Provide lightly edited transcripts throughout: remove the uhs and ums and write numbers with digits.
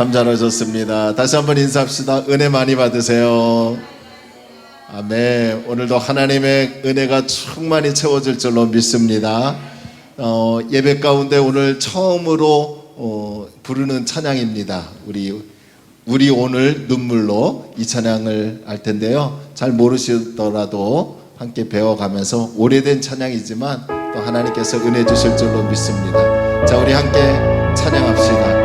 참 잘하셨습니다. 다시 한번 인사합시다. 은혜 많이 받으세요. 아멘. 오늘도 하나님의 은혜가 충만히 채워질 줄로 믿습니다. 예배 가운데 오늘 처음으로 부르는 찬양입니다. 우리 오늘 눈물로 이 찬양을 할 텐데요. 잘 모르시더라도 함께 배워가면서 오래된 찬양이지만 또 하나님께서 은혜 주실 줄로 믿습니다. 자, 우리 함께 찬양합시다.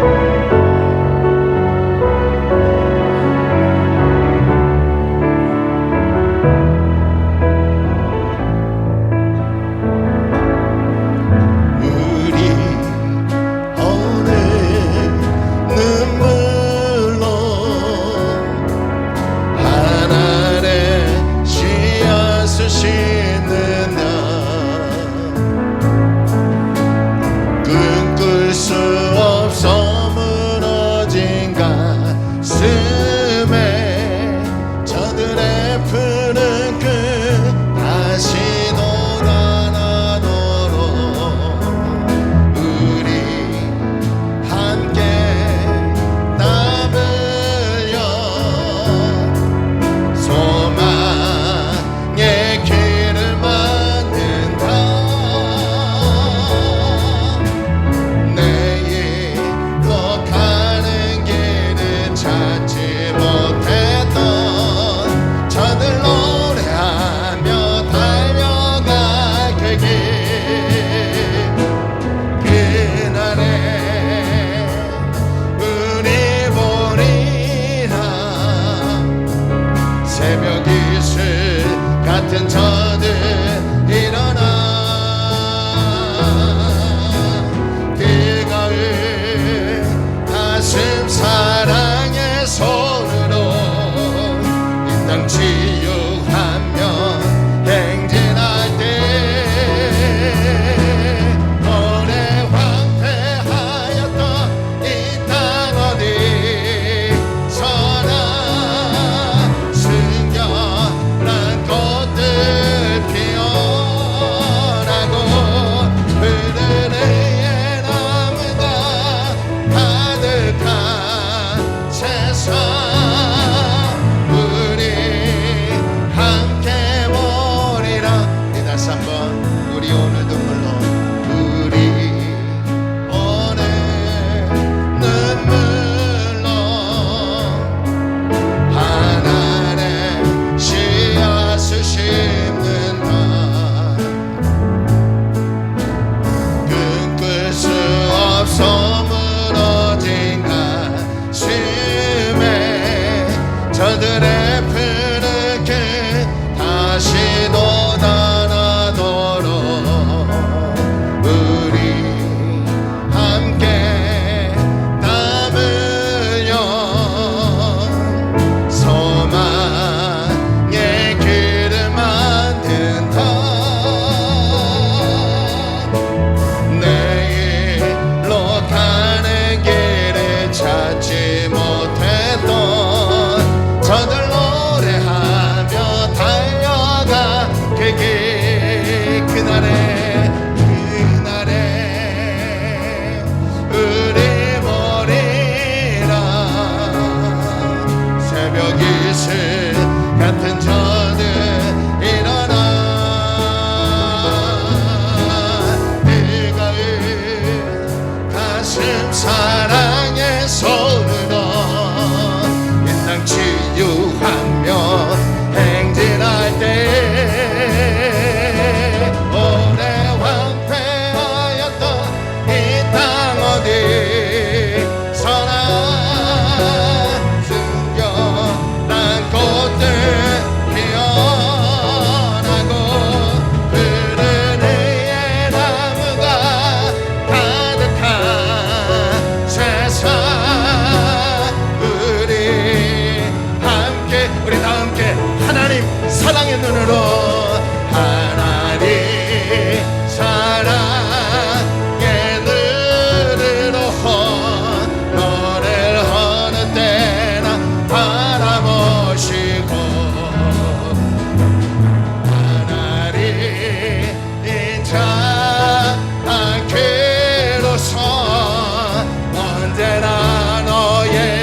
언제나 너의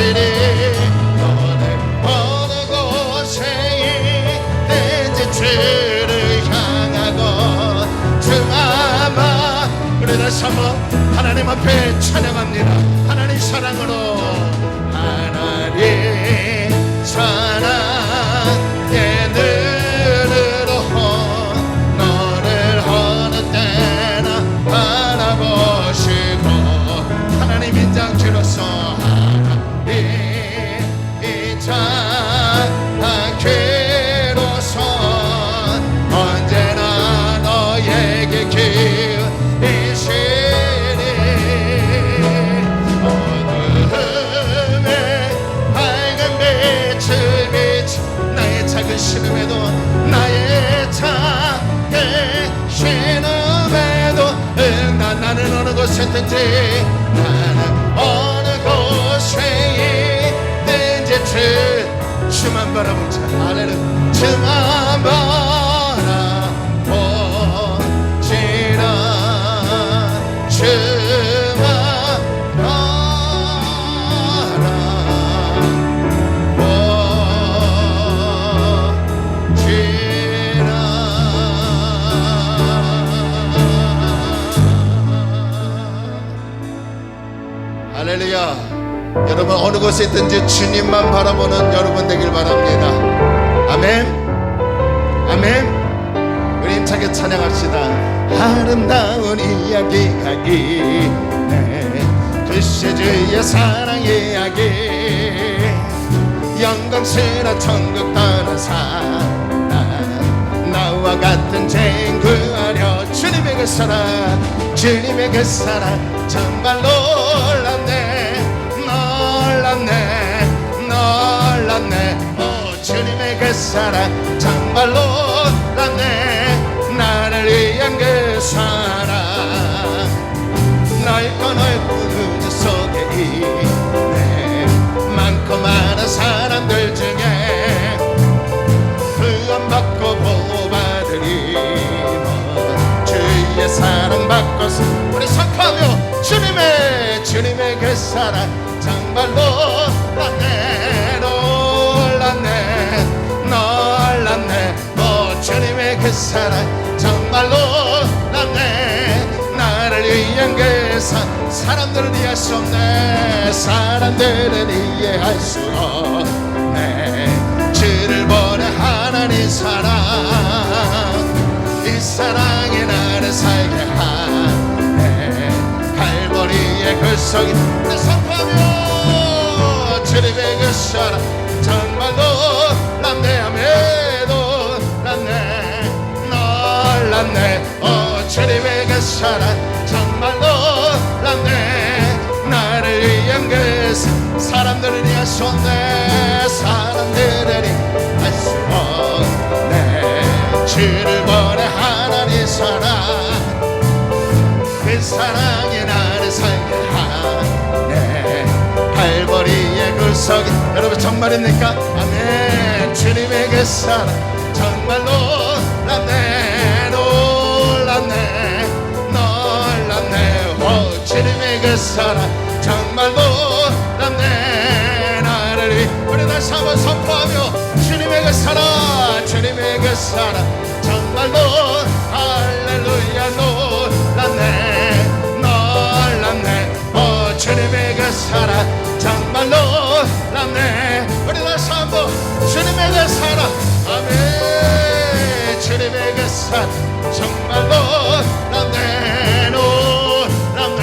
계시리 너는 어느 곳에 있든지 주를 향하고 주마마 우리 다시 한번 하나님 앞에 찬양합니다. 하나님 사랑으로 하나님 사랑의 눈으로 너를 어느 때나 바라보시고 하나님 인장지로서 하나님 인자하기로서 언제나 너에게 기이시니 어둠에 밝은 빛을 비치 나의 작은 신음에도 나의 작은 신음에도 나는 어느 곳에 있든지 나는 어느 곳에 있든지 주만 바라보자. 할렐루야. 주만 바라보지라 주만 할렐루야. 여러분 어느 곳에 있든지 주님만 바라보는 여러분 되길 바랍니다. 아멘 아멘. 우리 힘차게 찬양합시다. 아름다운 이야기 글쎄 주의 사랑 이야기 영광스러운 천국 떠난 사랑 나와 같은 죄인 구하려 주님의 그 사랑 주님의 그 사랑 정말 놀랍네 놀랍네 놀랍네 오 주님의 그 사랑 정말 놀랍네 나를 위한 그 사랑 넓고 넓은 우주 속에 있네 많고 많은 사람들 중에 구원받고 보호받으리는 주의 사랑받고 우리 선포하며 주님의 그 사랑 정말 놀랍네 놀랍네 놀랍네 오 주님의 그 사랑 정말 놀랍네 나를 위한 그 사람들은 이해할 수 없네 사람들은 이해할 수 없네 주를 보내 하나님 사랑 이 사랑이 나를 살게 하네 갈보리의 그 속에 내 선포하며 주님의 그 사랑 정말 놀랍네 아멘 놀랍네 놀랍네 오 주님의 그 사랑 정말 놀랍네 나를 위한 그 사람들은 이해할 수 없네 사람들은 이해할 수 없네 주를 보내 하나님 사랑 그 사랑이 나를 살게 하네 갈보리의 그 속에 여러분 정말입니까? 아멘 주님의 그 사랑 정말 놀랍네 놀랍네 놀랍네 오 주님의 그 사랑 정말 놀랍네 나를 위해 우리 다시 한번 선포하며 주님의 그 사랑 주님의 그 사랑 정말 할렐루야 놀랍네 놀랍네 오 주님의 그 사랑 정말 놀랍네 우리 다시 한번 주님의 그 사랑 아멘 주님의 그 사랑 정말 놀랍네 놀랍네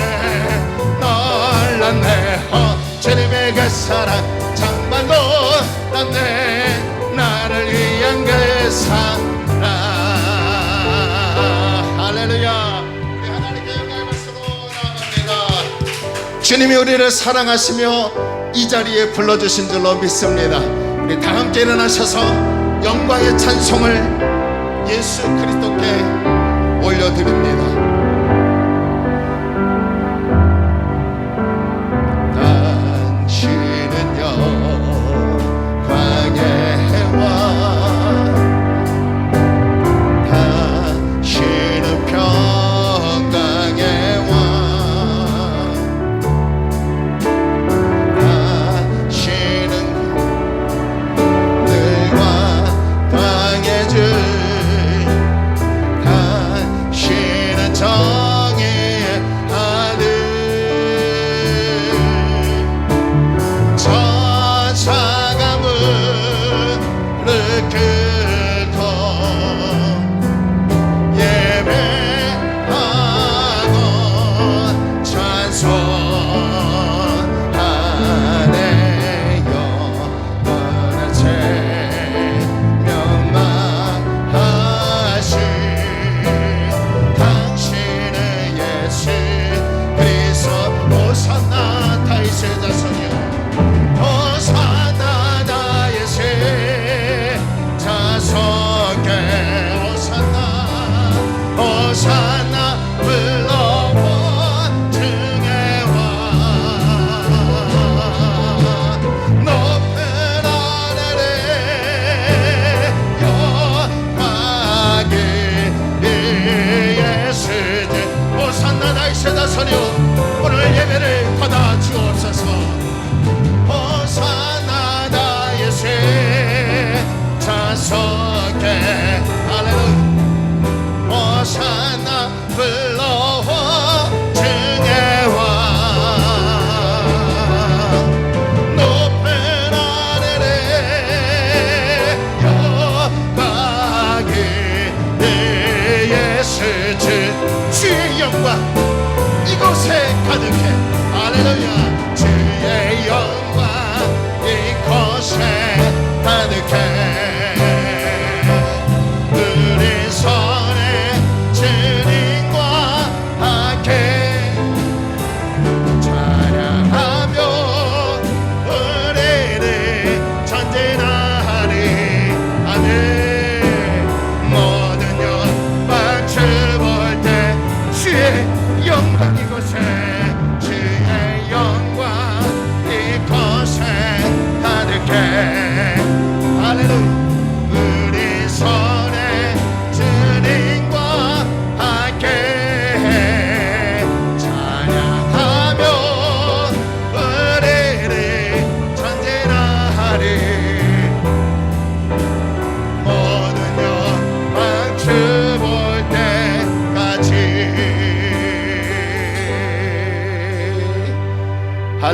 놀랍네 오 주님의 그 사랑 정말 놀랍네 나를 위한 그 사랑 할렐루야 우리 하나님께 영광의 말씀으로 나아갑니다. 주님이 우리를 사랑하시며 이 자리에 불러주신 줄로 믿습니다. 우리 다 함께 일어나셔서 영광의 찬송을 예수 그리스도께 올려드립니다.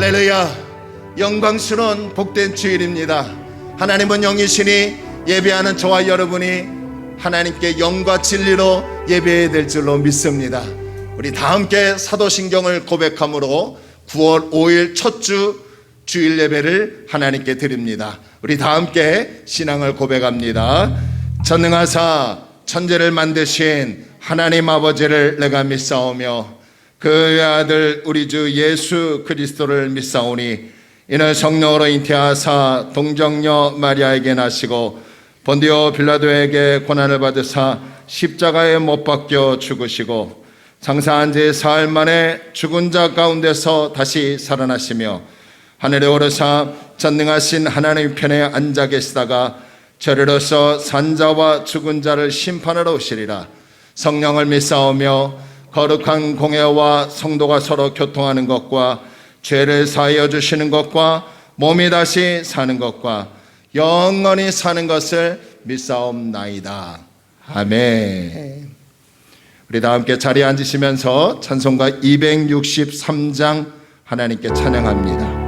할렐루야. 영광스러운 복된 주일입니다. 하나님은 영이시니 예배하는 저와 여러분이 하나님께 영과 진리로 예배해야 될 줄로 믿습니다. 우리 다 함께 사도신경을 고백함으로 9월 5일 첫 주 주일 예배를 하나님께 드립니다. 우리 다 함께 신앙을 고백합니다. 전능하사 천지를 만드신 하나님 아버지를 내가 믿사오며 그의 아들 우리 주 예수 그리스도를 믿사오니 이는 성령으로 잉태하사 동정녀 마리아에게 나시고 본디오 빌라도에게 고난을 받으사 십자가에 못 박혀 죽으시고 장사한 지 사흘 만에 죽은 자 가운데서 다시 살아나시며 하늘에 오르사 전능하신 하나님 편에 앉아 계시다가 저리로서 산자와 죽은 자를 심판하러 오시리라. 성령을 믿사오며 거룩한 공회와 성도가 서로 교통하는 것과 죄를 사하여 주시는 것과 몸이 다시 사는 것과 영원히 사는 것을 믿사옵나이다. 아멘. 우리 다 함께 자리에 앉으시면서 찬송가 263장 하나님께 찬양합니다.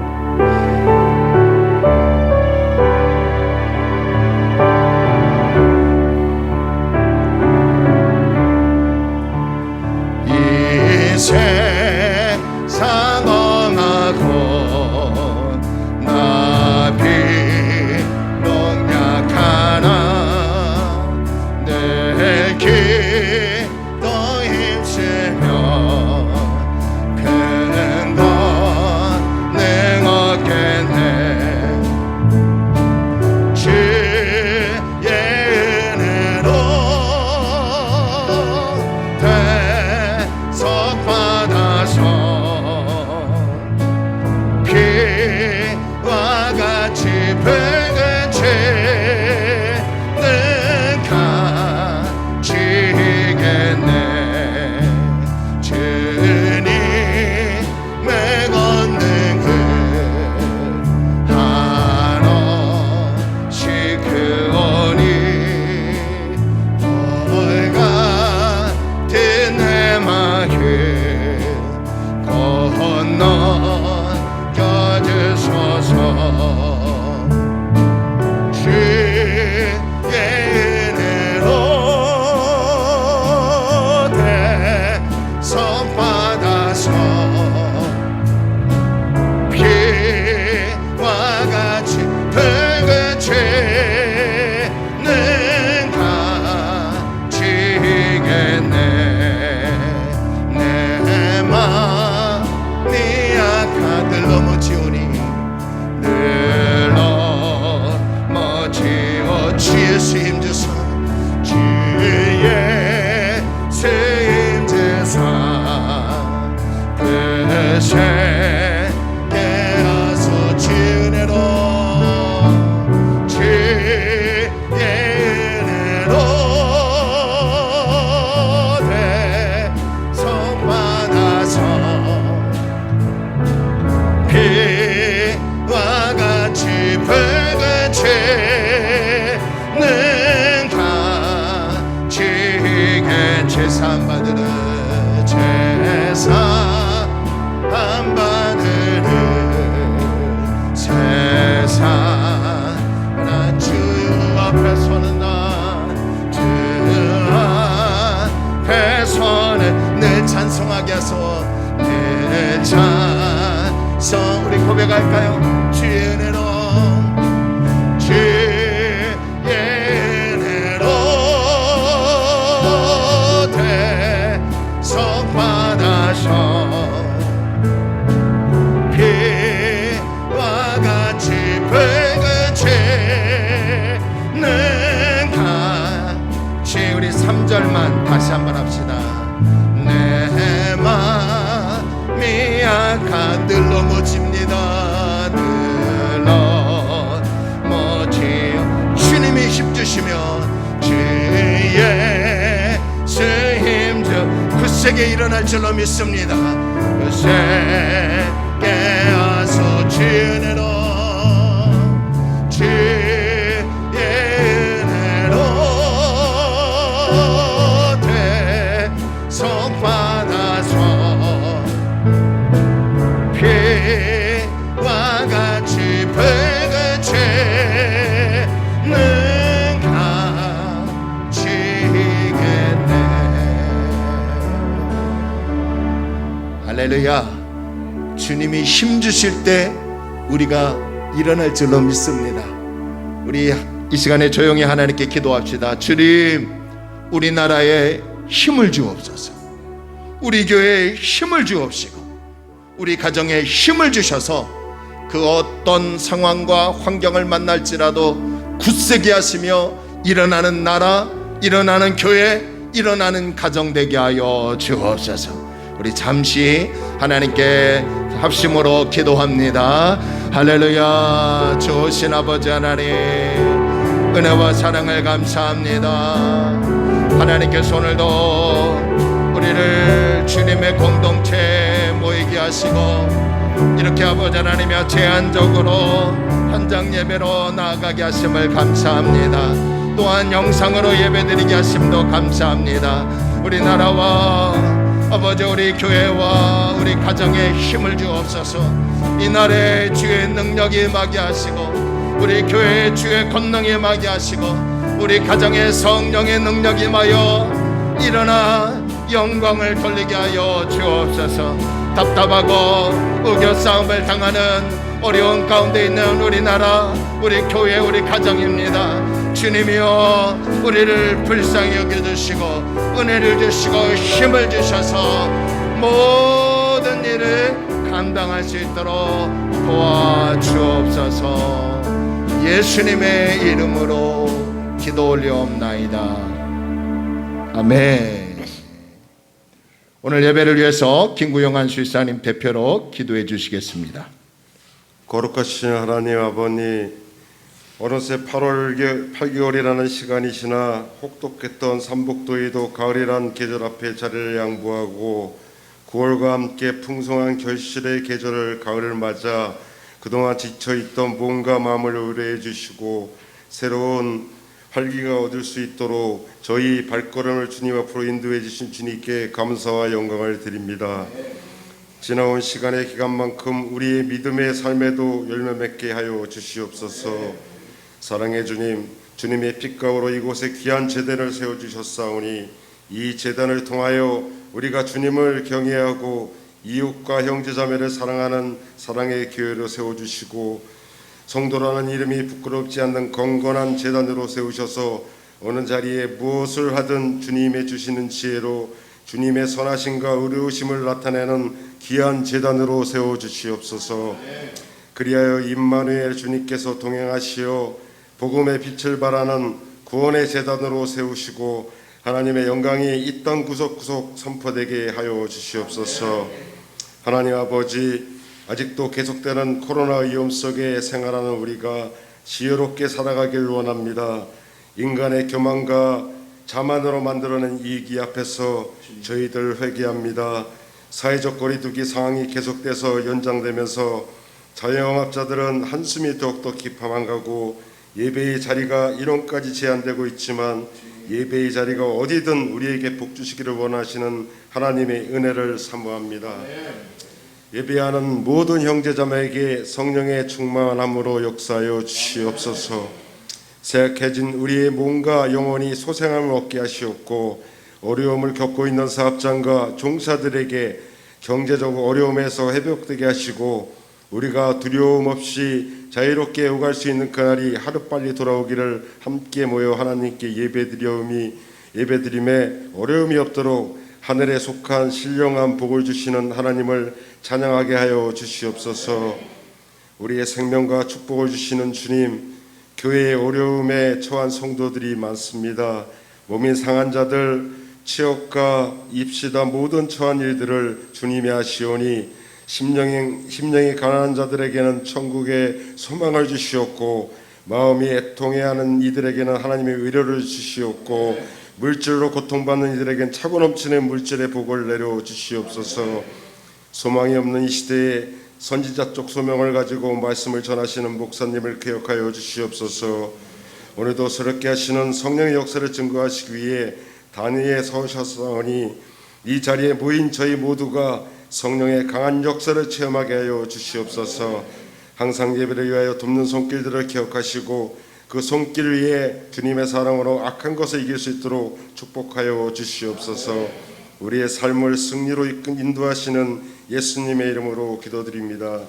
세상 엉하고 나 비록 약하나 내 기도 힘쓰며 큰 권능 얻겠네. 주의 은혜로 피와 같이 붉은 죄는 가지겠네. 주님의 권능을 한없이 크오니 돌 같은 내 마음 건너겨주소서. 주의 은혜로 대접받아서 피와 같이 붉은 죄는 가지겠네. 내 마음이 약하들 넘어지오니 늘 넘어지어 주의 수임 주사 주의 수임 주사 그새 깨어서 주은혜로 주의 은혜로 대접받아서 피와 같이 붉은 죄는 가지게. 제사함 받으라 제사함 받으라 세상 주 앞에 서는 주 앞에 서는 늘 찬송하게 하소. 늘 찬송 우리 고백할까요? 주의 은혜로 주의 은혜로 대접받아서 피와 같이 붉은 죄는 같이. 우리 3절만 다시 한번 합시다. 내 마음이 약한 늘 넘어집니다. 늘 넘어지어 주님이 힘주시면 주의 힘주 굳세게 일어날 줄로 믿습니다. 굳세게 하소 주의 은혜로 주의 은혜로 대접받아서 피와 할렐루야. 주님이 힘 주실 때 우리가 일어날 줄로 믿습니다. 우리 이 시간에 조용히 하나님께 기도합시다. 주님, 우리나라에 힘을 주옵소서. 우리 교회에 힘을 주옵시고 우리 가정에 힘을 주셔서 그 어떤 상황과 환경을 만날지라도 굳세게 하시며 일어나는 나라, 일어나는 교회, 일어나는 가정 되게 하여 주옵소서. 우리 잠시 하나님께 합심으로 기도합니다. 할렐루야. 좋으신 아버지 하나님, 은혜와 사랑을 감사합니다. 하나님께서 오늘도 우리를 주님의 공동체에 모이게 하시고 이렇게 아버지 하나님의 제한적으로 현장 예배로 나아가게 하심을 감사합니다. 또한 영상으로 예배드리게 하심도 감사합니다. 우리나라와 아버지 우리 교회와 우리 가정에 힘을 주옵소서. 이날에 주의 능력이 임하게 하시고 우리 교회의 주의 권능이 임하게 하시고 우리 가정에 성령의 능력이 임하여 일어나 영광을 돌리게 하여 주옵소서. 답답하고 우겨싸움을 당하는 어려운 가운데 있는 우리나라, 우리 교회, 우리 가정입니다. 주님이여 우리를 불쌍히 여겨주시고 은혜를 주시고 힘을 주셔서 모든 일을 감당할 수 있도록 도와주옵소서. 예수님의 이름으로 기도 올려옵나이다. 아멘. 오늘 예배를 위해서 김구영한 수의사님 대표로 기도해 주시겠습니다. 거룩하신 하나님 아버님, 어느새 8개월이라는 시간이시나 혹독했던 삼복도에도 가을이란 계절 앞에 자리를 양보하고 9월과 함께 풍성한 결실의 계절을 가을을 맞아 그동안 지쳐있던 몸과 마음을 의뢰해 주시고 새로운 활기가 얻을 수 있도록 저희 발걸음을 주님 앞으로 인도해 주신 주님께 감사와 영광을 드립니다. 지나온 시간의 기간만큼 우리의 믿음의 삶에도 열매 맺게 하여 주시옵소서. 사랑의 주님, 주님의 핏가루로 이곳에 귀한 제단을 세워주셨사오니 이 제단을 통하여 우리가 주님을 경외하고 이웃과 형제자매를 사랑하는 사랑의 교회로 세워주시고 성도라는 이름이 부끄럽지 않는 건건한 제단으로 세우셔서 어느 자리에 무엇을 하든 주님의 주시는 지혜로 주님의 선하심과 의로우심을 나타내는 귀한 제단으로 세워주시옵소서. 그리하여 임마누엘 주님께서 동행하시어 복음의 빛을 발하는 구원의 제단으로 세우시고 하나님의 영광이 이 땅 구석구석 선포되게 하여 주시옵소서. 하나님 아버지, 아직도 계속되는 코로나 위험 속에 생활하는 우리가 지혜롭게 살아가길 원합니다. 인간의 교만과 자만으로 만들어낸 이익이 앞에서 저희들 회개합니다. 사회적 거리두기 상황이 계속돼서 연장되면서 자영업자들은 한숨이 더욱더 깊어만 가고 예배의 자리가 이론까지 제한되고 있지만 예배의 자리가 어디든 우리에게 복 주시기를 원하시는 하나님의 은혜를 사모합니다. 예배하는 모든 형제자매에게 성령의 충만함으로 역사하여 주시옵소서. 쇠약해진 우리의 몸과 영혼이 소생함을 얻게 하시옵고 어려움을 겪고 있는 사업장과 종사들에게 경제적 어려움에서 회복되게 하시고 우리가 두려움 없이 자유롭게 오갈 수 있는 그날이 하루빨리 돌아오기를 함께 모여 하나님께 예배드림에 어려움이 없도록 하늘에 속한 신령한 복을 주시는 하나님을 찬양하게 하여 주시옵소서. 우리의 생명과 축복을 주시는 주님, 교회의 어려움에 처한 성도들이 많습니다. 몸이 상한 자들, 취업과 입시다 모든 처한 일들을 주님이 아시오니 심령이 가난한 자들에게는 천국의 소망을 주시옵고 마음이 애통해하는 이들에게는 하나님의 위로를 주시옵고 물질로 고통받는 이들에겐 차고 넘치는 물질의 복을 내려 주시옵소서. 소망이 없는 이 시대에 선지자적 소명을 가지고 말씀을 전하시는 목사님을 기억하여 주시옵소서. 오늘도 새롭게 하시는 성령의 역사를 증거하시기 위해 단위에 서셨사오니 이 자리에 모인 저희 모두가 성령의 강한 역사를 체험하게 하여 주시옵소서. 항상 예배를 위하여 돕는 손길들을 기억하시고 그 손길 위에 주님의 사랑으로 악한 것을 이길 수 있도록 축복하여 주시옵소서. 우리의 삶을 승리로 인도하시는 예수님의 이름으로 기도드립니다.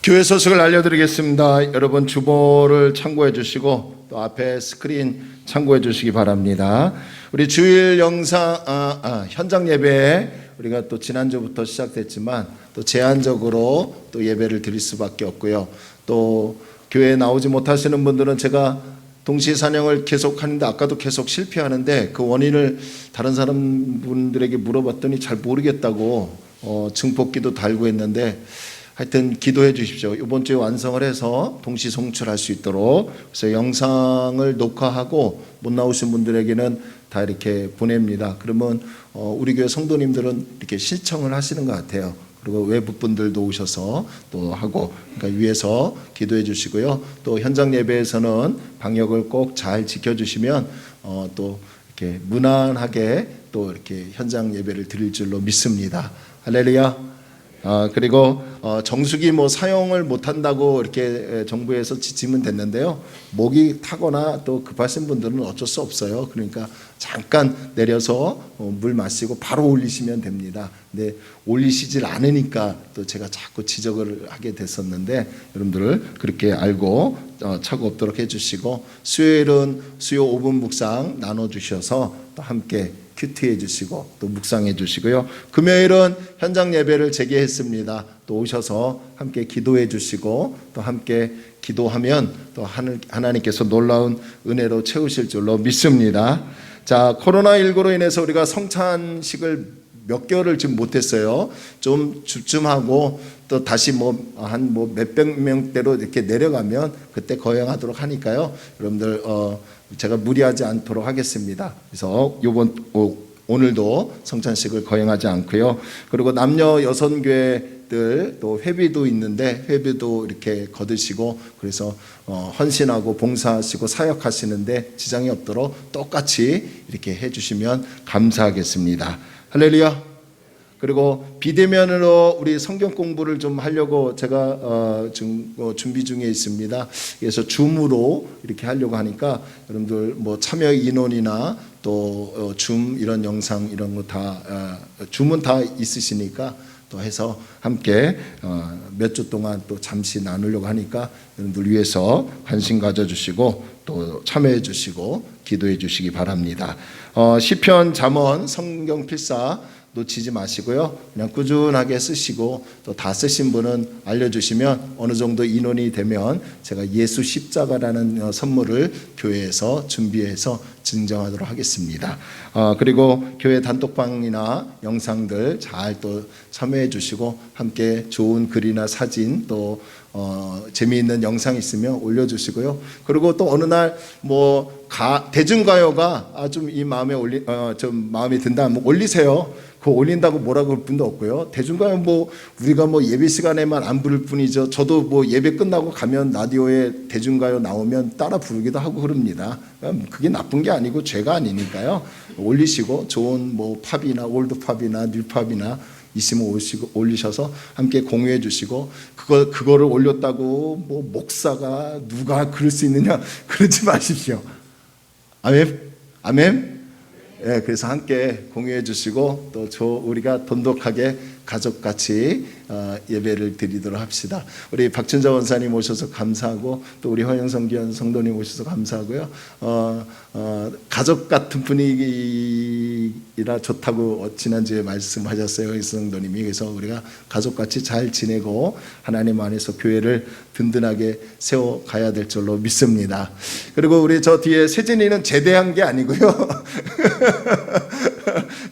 교회 소식을 알려드리겠습니다. 여러분 주보를 참고해 주시고 또 앞에 스크린 참고해 주시기 바랍니다. 우리 주일 영상 현장 예배 우리가 또 지난주부터 시작됐지만 또 제한적으로 또 예배를 드릴 수밖에 없고요. 또 교회에 나오지 못하시는 분들은 제가 동시 사명을 계속하는데 아까도 계속 실패하는데 그 원인을 다른 사람 분들에게 물어봤더니 잘 모르겠다고 증폭기도 달고 했는데 하여튼 기도해 주십시오. 이번 주에 완성을 해서 동시 송출할 수 있도록. 그래서 영상을 녹화하고 못 나오신 분들에게는 다 이렇게 보냅니다. 그러면 우리 교회 성도님들은 이렇게 신청을 하시는 것 같아요. 그리고 외부 분들도 오셔서 또 하고, 그러니까 위에서 기도해 주시고요. 또 현장 예배에서는 방역을 꼭 잘 지켜주시면 또 이렇게 무난하게 또 이렇게 현장 예배를 드릴 줄로 믿습니다. 할렐루야. 그리고 정수기 뭐 사용을 못한다고 이렇게 정부에서 지치면 됐는데요. 목이 타거나 또 급하신 분들은 어쩔 수 없어요. 그러니까 잠깐 내려서 물 마시고 바로 올리시면 됩니다. 근데 올리시질 않으니까 또 제가 자꾸 지적을 하게 됐었는데 여러분들 그렇게 알고 착오 없도록 해주시고, 수요일은 수요 5분 묵상 나눠주셔서 또 함께 큐티해 주시고 또 묵상해 주시고요. 금요일은 현장 예배를 재개했습니다. 또 오셔서 함께 기도해 주시고 또 함께 기도하면 또 하나님께서 놀라운 은혜로 채우실 줄로 믿습니다. 자, 코로나19로 인해서 우리가 성찬식을 몇 개월을 지금 못했어요. 좀 주춤하고 또 다시 한 몇백 명대로 이렇게 내려가면 그때 거행하도록 하니까요. 여러분들 제가 무리하지 않도록 하겠습니다. 그래서 오늘도 성찬식을 거행하지 않고요. 그리고 남녀 여선교회들 또 회비도 있는데 회비도 이렇게 거두시고 그래서 헌신하고 봉사하시고 사역하시는데 지장이 없도록 똑같이 이렇게 해주시면 감사하겠습니다. 할렐루야. 그리고 비대면으로 우리 성경 공부를 좀 하려고 제가 지금 준비 중에 있습니다. 그래서 줌으로 이렇게 하려고 하니까 여러분들 참여 인원이나 또 줌 이런 영상 이런 거 다 줌은 다 있으시니까 또 해서 함께 몇 주 동안 또 잠시 나누려고 하니까 여러분들 위해서 관심 가져주시고 또 참여해 주시고 기도해 주시기 바랍니다. 시편, 잠언, 성경 필사 놓치지 마시고요. 그냥 꾸준하게 쓰시고 또 다 쓰신 분은 알려주시면 어느 정도 인원이 되면 제가 예수 십자가라는 선물을 교회에서 준비해서 증정하도록 하겠습니다. 그리고 교회 단톡방이나 영상들 잘 또 참여해 주시고 함께 좋은 글이나 사진 또 재미있는 영상 있으면 올려주시고요. 그리고 또 어느 날 대중가요가 좀 이 마음에 좀 마음에 든다 하면 올리세요. 그거 올린다고 뭐라고 할 분도 없고요. 대중가요 우리가 예배 시간에만 안 부를 뿐이죠. 저도 예배 끝나고 가면 라디오에 대중가요 나오면 따라 부르기도 하고 그럽니다. 그게 나쁜 게 아니고 죄가 아니니까요. 올리시고 좋은 팝이나 올드팝이나 뉴팝이나 있으면 올리셔서 함께 공유해 주시고 그거를 올렸다고 목사가 누가 그럴 수 있느냐 그러지 마십시오. 아멘. 아멘. 예, 그래서 함께 공유해 주시고 또 우리가 돈독하게 가족같이 예배를 드리도록 합시다. 우리 박춘자 원사님 오셔서 감사하고 또 우리 허영성기현 성도님 오셔서 감사하고요. 가족 같은 분위기라 좋다고 지난주에 말씀하셨어요, 성도님이. 그래서 우리가 가족같이 잘 지내고 하나님 안에서 교회를 든든하게 세워가야 될 줄로 믿습니다. 그리고 우리 저 뒤에 세진이는 제대한 게 아니고요.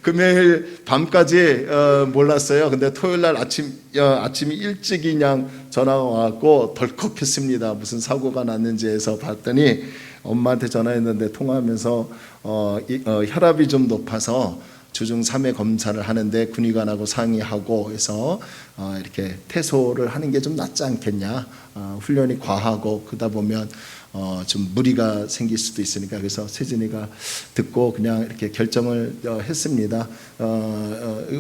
금요일 밤까지 몰랐어요. 근데 토요일 날 아침이 일찍이 그냥 전화가 와갖고 덜컥했습니다. 무슨 사고가 났는지 해서 봤더니 엄마한테 전화했는데 통화하면서 혈압이 좀 높아서 주중 3회 검사를 하는데 군의관하고 상의하고 해서 이렇게 퇴소를 하는 게 좀 낫지 않겠냐. 훈련이 과하고 그러다 보면 좀 무리가 생길 수도 있으니까 그래서 세진이가 듣고 그냥 이렇게 결정을 했습니다.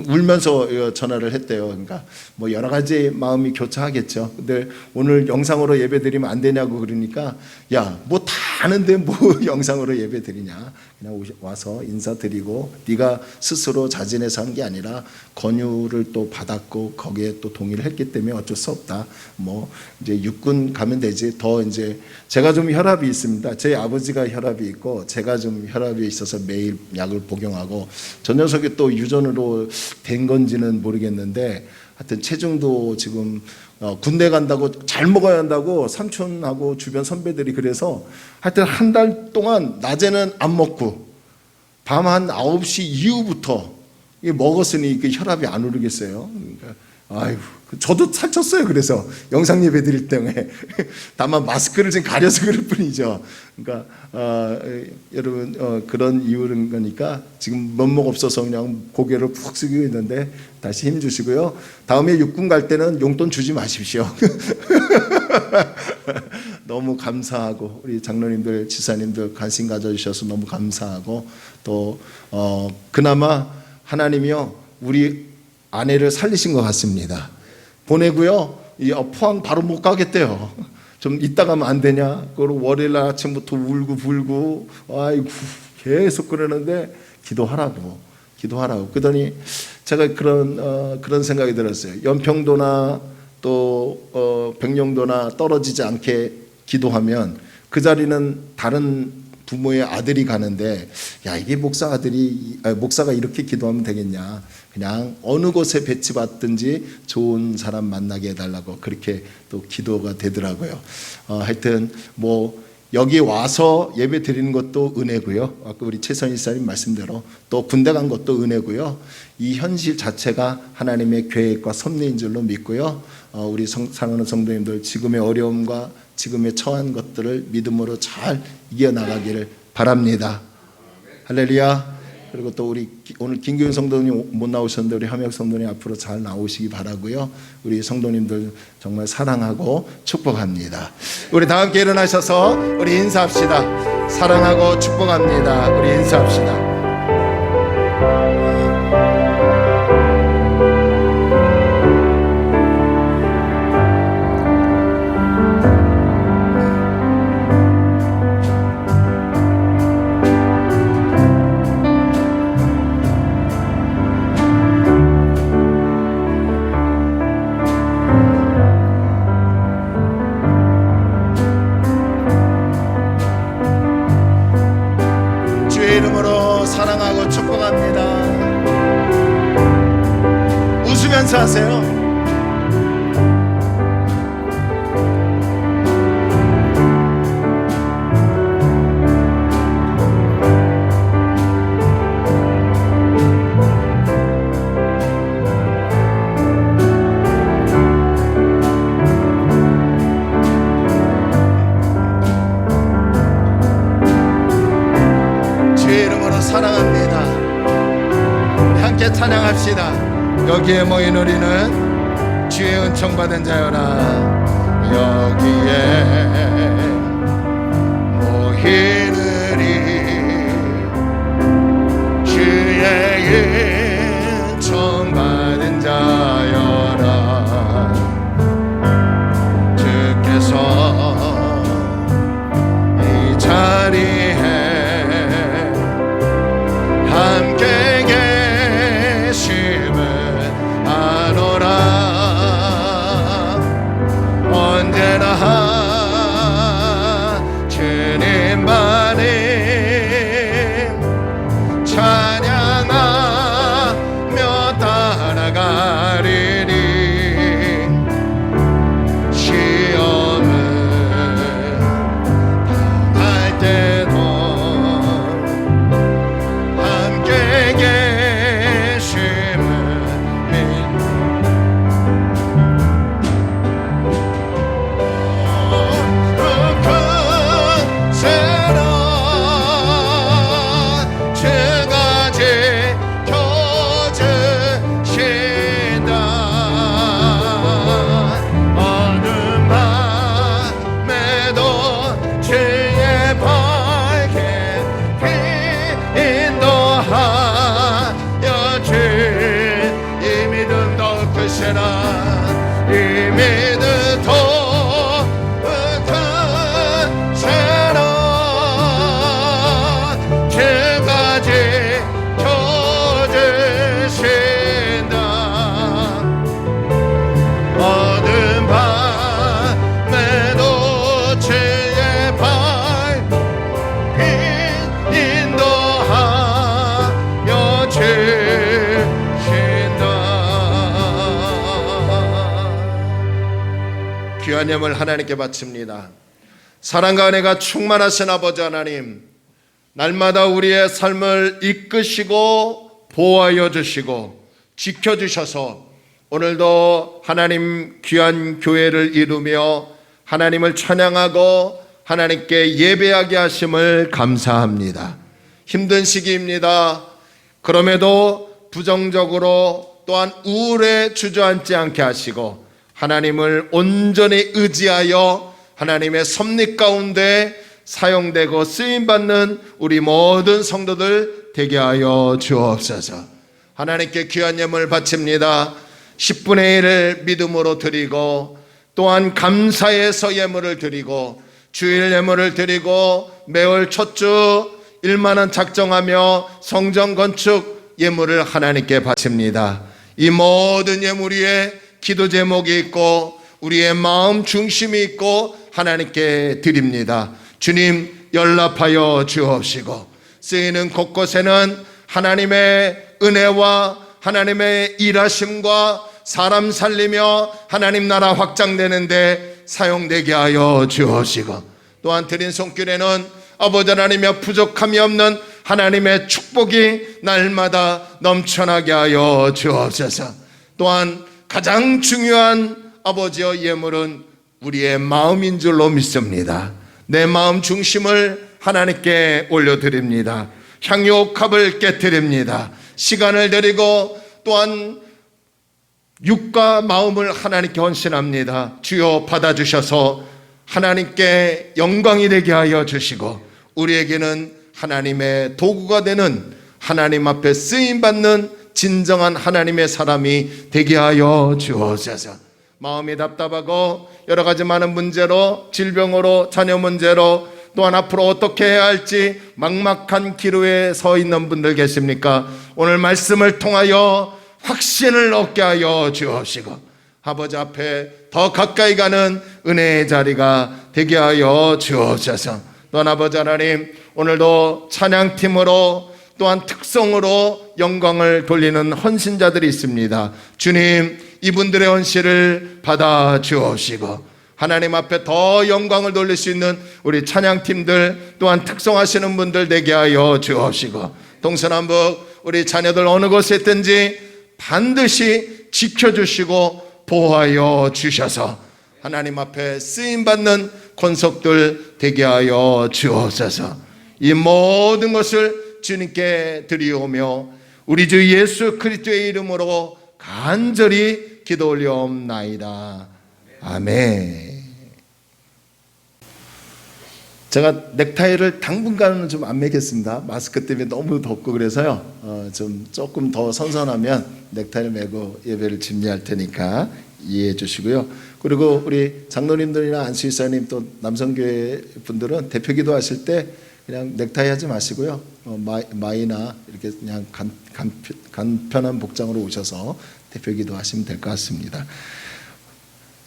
울면서 전화를 했대요. 그러니까 뭐 여러 가지 마음이 교차하겠죠. 근데 오늘 영상으로 예배드리면 안 되냐고 그러니까 야, 뭐 다 아는데 뭐 영상으로 예배드리냐. 그냥 와서 인사드리고 네가 스스로 자진해서 한 게 아니라 권유를 또 받았고 거기에 또 동의를 했기 때문에 어쩔 수 없다. 뭐 이제 육군 가면 되지. 더 이제 제가 좀 혈압이 있습니다. 제 아버지가 혈압이 있고 제가 좀 혈압이 있어서 매일 약을 복용하고 저 녀석이 또 유전으로 된 건지는 모르겠는데 하여튼 체중도 지금 군대 간다고 잘 먹어야 한다고 삼촌하고 주변 선배들이 그래서 하여튼 한 달 동안 낮에는 안 먹고 밤 한 9시 이후부터 먹었으니 혈압이 안 오르겠어요. 그러니까 아이고, 저도 살쪘어요. 그래서 영상 예배 드릴 때문에 다만 마스크를 좀 가려서 그럴 뿐이죠. 그러니까 여러분 그런 이유는 거니까 지금 면목 없어서 그냥 고개를 푹 숙이고 있는데 다시 힘 주시고요. 다음에 육군 갈 때는 용돈 주지 마십시오. 너무 감사하고 우리 장로님들, 지사님들 관심 가져주셔서 너무 감사하고 또 그나마 하나님이요 우리 아내를 살리신 것 같습니다. 보내고요. 포항 바로 못 가겠대요. 좀 이따 가면 안 되냐? 그걸 월요일 날 아침부터 울고 불고 아이고 계속 그러는데 기도하라고. 그러더니 제가 그런 생각이 들었어요. 연평도나 또 백령도나 떨어지지 않게 기도하면 그 자리는 다른 부모의 아들이 가는데 야 이게 목사가 이렇게 기도하면 되겠냐. 그냥 어느 곳에 배치받든지 좋은 사람 만나게 해달라고 그렇게 또 기도가 되더라고요. 하여튼 뭐 여기 와서 예배 드리는 것도 은혜고요. 아까 우리 최선희 사님 말씀대로 또 군대 간 것도 은혜고요. 이 현실 자체가 하나님의 계획과 섭리인 줄로 믿고요. 우리 사랑하는 성도님들 지금의 어려움과 지금의 처한 것들을 믿음으로 잘 이겨나가기를 바랍니다. 할렐루야. 그리고 또 우리 오늘 김규현 성도님 못 나오셨는데 우리 함혁 성도님 앞으로 잘 나오시기 바라고요. 우리 성도님들 정말 사랑하고 축복합니다. 우리 다 함께 일어나셔서 우리 인사합시다. 사랑하고 축복합니다. 우리 인사합시다. 이름으로 사랑하고 축복합니다. 웃으면서 하세요. 사랑합니다. 함께 찬양합시다. 여기에 모인 우리는 주의 은총 받은 자여라. 여기에 모인 우리 주의 은총 받은 자여라. 주께서 이 자리에 함께 계심을 아노라. 언제나 귀한 예물 하나님께 바칩니다. 사랑과 은혜가 충만하신 아버지 하나님, 날마다 우리의 삶을 이끄시고 보호하여 주시고 지켜주셔서 오늘도 하나님 귀한 교회를 이루며 하나님을 찬양하고 하나님께 예배하게 하심을 감사합니다. 힘든 시기입니다. 그럼에도 부정적으로 또한 우울에 주저앉지 않게 하시고 하나님을 온전히 의지하여 하나님의 섭리 가운데 사용되고 쓰임받는 우리 모든 성도들 되게 하여 주옵소서. 하나님께 귀한 예물 바칩니다. 10분의 1을 믿음으로 드리고 또한 감사해서 예물을 드리고 주일 예물을 드리고 매월 첫 주 1만 원 작정하며 성전 건축 예물을 하나님께 바칩니다. 이 모든 예물 위에 기도 제목이 있고 우리의 마음 중심이 있고 하나님께 드립니다. 주님 연락하여 주옵시고 쓰이는 곳곳에는 하나님의 은혜와 하나님의 일하심과 사람 살리며 하나님 나라 확장되는데 사용되게 하여 주옵시고 또한 드린 손길에는 아버지 하나님의 부족함이 없는 하나님의 축복이 날마다 넘쳐나게 하여 주옵소서. 또한 가장 중요한 아버지의 예물은 우리의 마음인 줄로 믿습니다. 내 마음 중심을 하나님께 올려드립니다. 향유옥합을 깨뜨립니다. 시간을 드리고 또한 육과 마음을 하나님께 헌신합니다. 주여 받아주셔서 하나님께 영광이 되게 하여 주시고 우리에게는 하나님의 도구가 되는 하나님 앞에 쓰임받는 진정한 하나님의 사람이 되게 하여 주옵소서. 마음이 답답하고 여러 가지 많은 문제로 질병으로 자녀 문제로 또한 앞으로 어떻게 해야 할지 막막한 기로에 서 있는 분들 계십니까? 오늘 말씀을 통하여 확신을 얻게 하여 주옵시고 아버지 앞에 더 가까이 가는 은혜의 자리가 되게 하여 주옵소서. 또한 아버지 하나님 오늘도 찬양팀으로 또한 특성으로 영광을 돌리는 헌신자들이 있습니다. 주님 이분들의 헌신을 받아 주옵시고 하나님 앞에 더 영광을 돌릴 수 있는 우리 찬양팀들 또한 특성하시는 분들 되게 하여 주옵시고 동서남북 우리 자녀들 어느 곳에 있든지 반드시 지켜주시고 보호하여 주셔서 하나님 앞에 쓰임받는 권속들 되게 하여 주옵소서. 이 모든 것을 주님께 드리오며 우리 주 예수 그리스도의 이름으로 간절히 기도 올려옵나이다. 아멘. 제가 넥타이를 당분간은 좀 안 매겠습니다. 마스크 때문에 너무 덥고 그래서요. 좀 조금 더 선선하면 넥타이를 매고 예배를 준비할 테니까 이해해 주시고요. 그리고 우리 장로님들이나 안수이사님 또 남성교회 분들은 대표기도 하실 때 그냥 넥타이 하지 마시고요. 마이나 이렇게 그냥 간편한 복장으로 오셔서 대표기도 하시면 될 것 같습니다.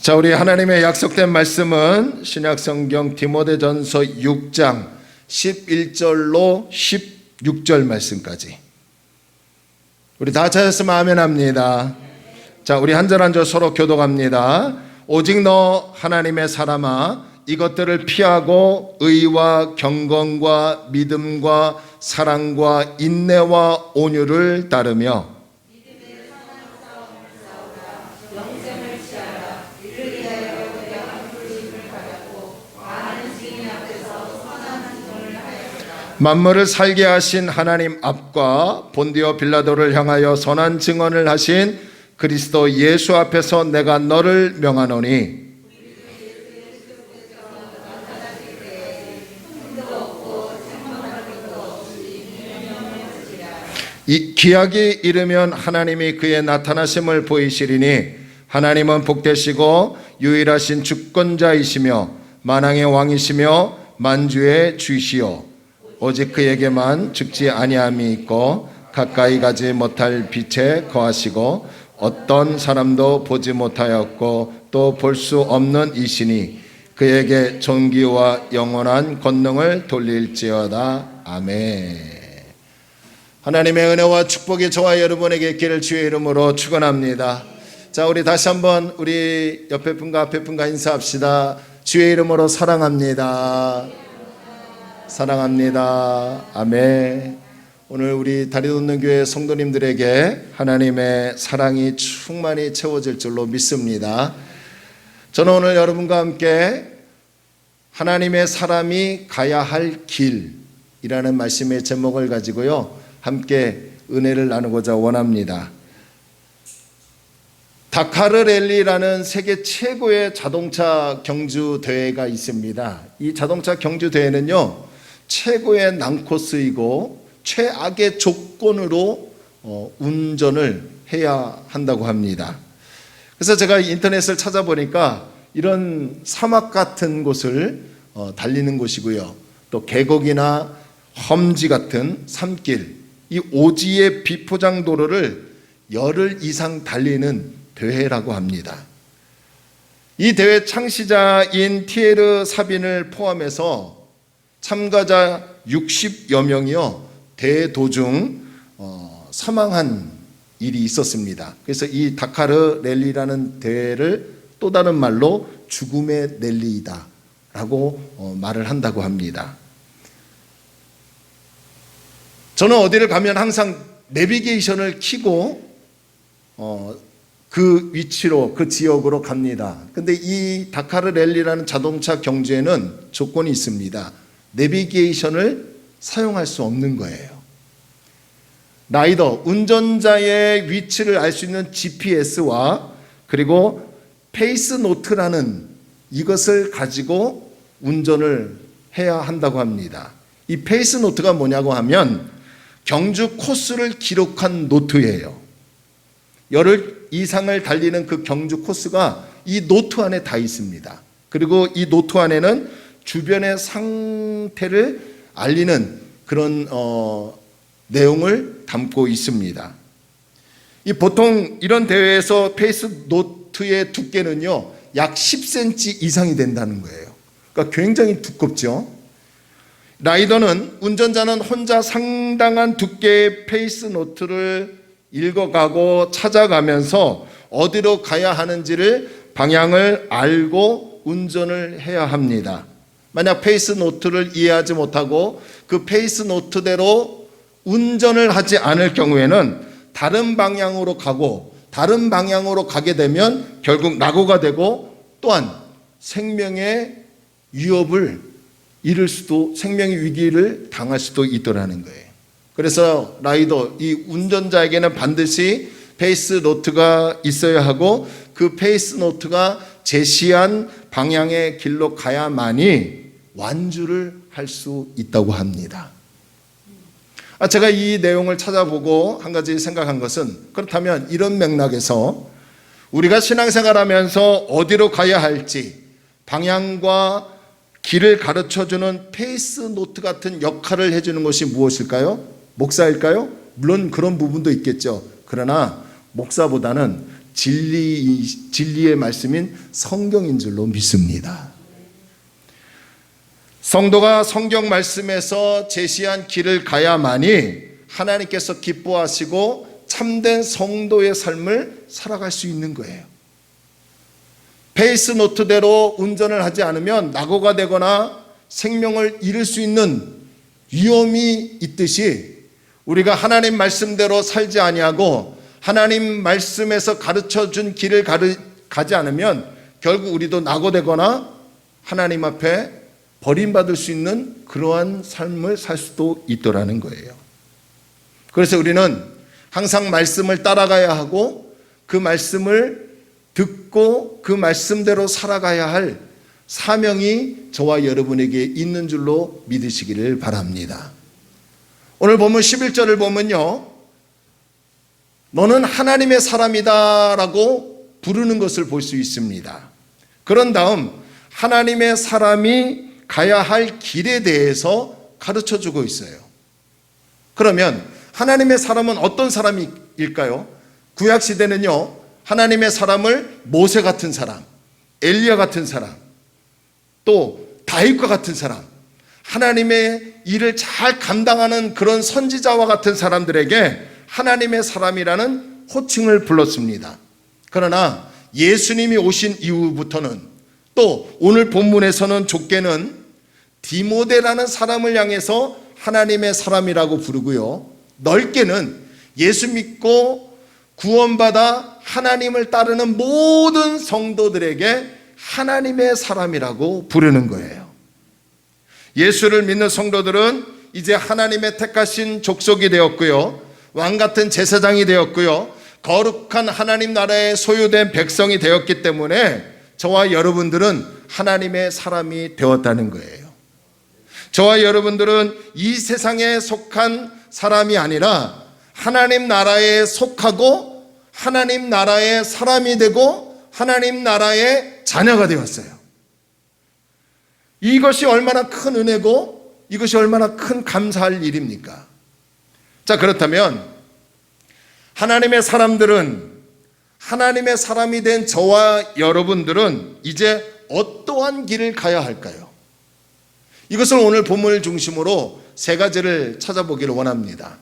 자, 우리 하나님의 약속된 말씀은 신약성경 디모데전서 6장 11절로 16절 말씀까지 우리 다 찾았으면 아멘 합니다. 자, 우리 한 절 한 절 서로 교독합니다. 오직 너 하나님의 사람아 이것들을 피하고 의와 경건과 믿음과 사랑과 인내와 온유를 따르며 만물을 살게 하신 하나님 앞과 본디오 빌라도를 향하여 선한 증언을 하신 그리스도 예수 앞에서 내가 너를 명하노니 이 기약이 이르면 하나님이 그의 나타나심을 보이시리니 하나님은 복되시고 유일하신 주권자이시며 만왕의 왕이시며 만주의 주시오 오직 그에게만 죽지 아니함이 있고 가까이 가지 못할 빛에 거하시고 어떤 사람도 보지 못하였고 또 볼 수 없는 이시니 그에게 존귀와 영원한 권능을 돌릴지어다. 아멘. 하나님의 은혜와 축복이 저와 여러분에게 있기를 주의 이름으로 축원합니다. 자, 우리 다시 한번 우리 옆에 분과 앞에 분과 인사합시다. 주의 이름으로 사랑합니다. 사랑합니다. 아멘. 오늘 우리 다리 돋는 교회 성도님들에게 하나님의 사랑이 충만히 채워질 줄로 믿습니다. 저는 오늘 여러분과 함께 하나님의 사람이 가야 할 길이라는 말씀의 제목을 가지고요, 함께 은혜를 나누고자 원합니다. 다카르 랠리라는 세계 최고의 자동차 경주 대회가 있습니다. 이 자동차 경주 대회는요, 최고의 난코스이고 최악의 조건으로 운전을 해야 한다고 합니다. 그래서 제가 인터넷을 찾아보니까 이런 사막 같은 곳을 달리는 곳이고요, 또 계곡이나 험지 같은 산길, 이 오지의 비포장 도로를 열흘 이상 달리는 대회라고 합니다. 이 대회 창시자인 티에르 사빈을 포함해서 참가자 60여 명이요, 대회 도중 사망한 일이 있었습니다. 그래서 이 다카르 랠리라는 대회를 또 다른 말로 죽음의 랠리이다 라고 말을 한다고 합니다. 저는 어디를 가면 항상 내비게이션을 켜고 그 위치로, 그 지역으로 갑니다. 근데 이 다카르 랠리라는 자동차 경주에는 조건이 있습니다. 내비게이션을 사용할 수 없는 거예요. 라이더, 운전자의 위치를 알 수 있는 GPS와 그리고 페이스 노트라는 이것을 가지고 운전을 해야 한다고 합니다. 이 페이스 노트가 뭐냐고 하면 경주 코스를 기록한 노트예요. 열흘 이상을 달리는 그 경주 코스가 이 노트 안에 다 있습니다. 그리고 이 노트 안에는 주변의 상태를 알리는 그런 내용을 담고 있습니다. 이 보통 이런 대회에서 페이스 노트의 두께는요, 약 10cm 이상이 된다는 거예요. 그러니까 굉장히 두껍죠. 라이더는, 운전자는 혼자 상당한 두께의 페이스 노트를 읽어가고 찾아가면서 어디로 가야 하는지를 방향을 알고 운전을 해야 합니다. 만약 페이스 노트를 이해하지 못하고 그 페이스 노트대로 운전을 하지 않을 경우에는 다른 방향으로 가고 다른 방향으로 가게 되면 결국 낙오가 되고 또한 생명의 위협을 잃을 수도, 생명의 위기를 당할 수도 있더라는 거예요. 그래서 라이더, 이 운전자에게는 반드시 페이스 노트가 있어야 하고 그 페이스 노트가 제시한 방향의 길로 가야만이 완주를 할 수 있다고 합니다. 제가 이 내용을 찾아보고 한 가지 생각한 것은, 그렇다면 이런 맥락에서 우리가 신앙생활하면서 어디로 가야 할지 방향과 길을 가르쳐주는 페이스 노트 같은 역할을 해주는 것이 무엇일까요? 목사일까요? 물론 그런 부분도 있겠죠. 그러나 목사보다는 진리의 말씀인 성경인 줄로 믿습니다. 성도가 성경 말씀에서 제시한 길을 가야만이 하나님께서 기뻐하시고 참된 성도의 삶을 살아갈 수 있는 거예요. 페이스 노트대로 운전을 하지 않으면 낙오가 되거나 생명을 잃을 수 있는 위험이 있듯이, 우리가 하나님 말씀대로 살지 아니하고 하나님 말씀에서 가르쳐준 길을 가지 않으면 결국 우리도 낙오되거나 하나님 앞에 버림받을 수 있는 그러한 삶을 살 수도 있더라는 거예요. 그래서 우리는 항상 말씀을 따라가야 하고 그 말씀을 듣고 그 말씀대로 살아가야 할 사명이 저와 여러분에게 있는 줄로 믿으시기를 바랍니다. 오늘 본문 11절을 보면요, 너는 하나님의 사람이다 라고 부르는 것을 볼 수 있습니다. 그런 다음 하나님의 사람이 가야 할 길에 대해서 가르쳐주고 있어요. 그러면 하나님의 사람은 어떤 사람일까요? 구약시대는요, 하나님의 사람을 모세 같은 사람, 엘리야 같은 사람, 또 다윗과 같은 사람, 하나님의 일을 잘 감당하는 그런 선지자와 같은 사람들에게 하나님의 사람이라는 호칭을 불렀습니다. 그러나 예수님이 오신 이후부터는, 또 오늘 본문에서는 좁게는 디모데라는 사람을 향해서 하나님의 사람이라고 부르고요, 넓게는 예수 믿고 구원받아 하나님을 따르는 모든 성도들에게 하나님의 사람이라고 부르는 거예요. 예수를 믿는 성도들은 이제 하나님의 택하신 족속이 되었고요, 왕같은 제사장이 되었고요, 거룩한 하나님 나라의 소유된 백성이 되었기 때문에 저와 여러분들은 하나님의 사람이 되었다는 거예요. 저와 여러분들은 이 세상에 속한 사람이 아니라 하나님 나라에 속하고 하나님 나라의 사람이 되고 하나님 나라의 자녀가 되었어요. 이것이 얼마나 큰 은혜고 이것이 얼마나 큰 감사할 일입니까? 자, 그렇다면 하나님의 사람들은, 하나님의 사람이 된 저와 여러분들은 이제 어떠한 길을 가야 할까요? 이것을 오늘 본문을 중심으로 세 가지를 찾아보기를 원합니다.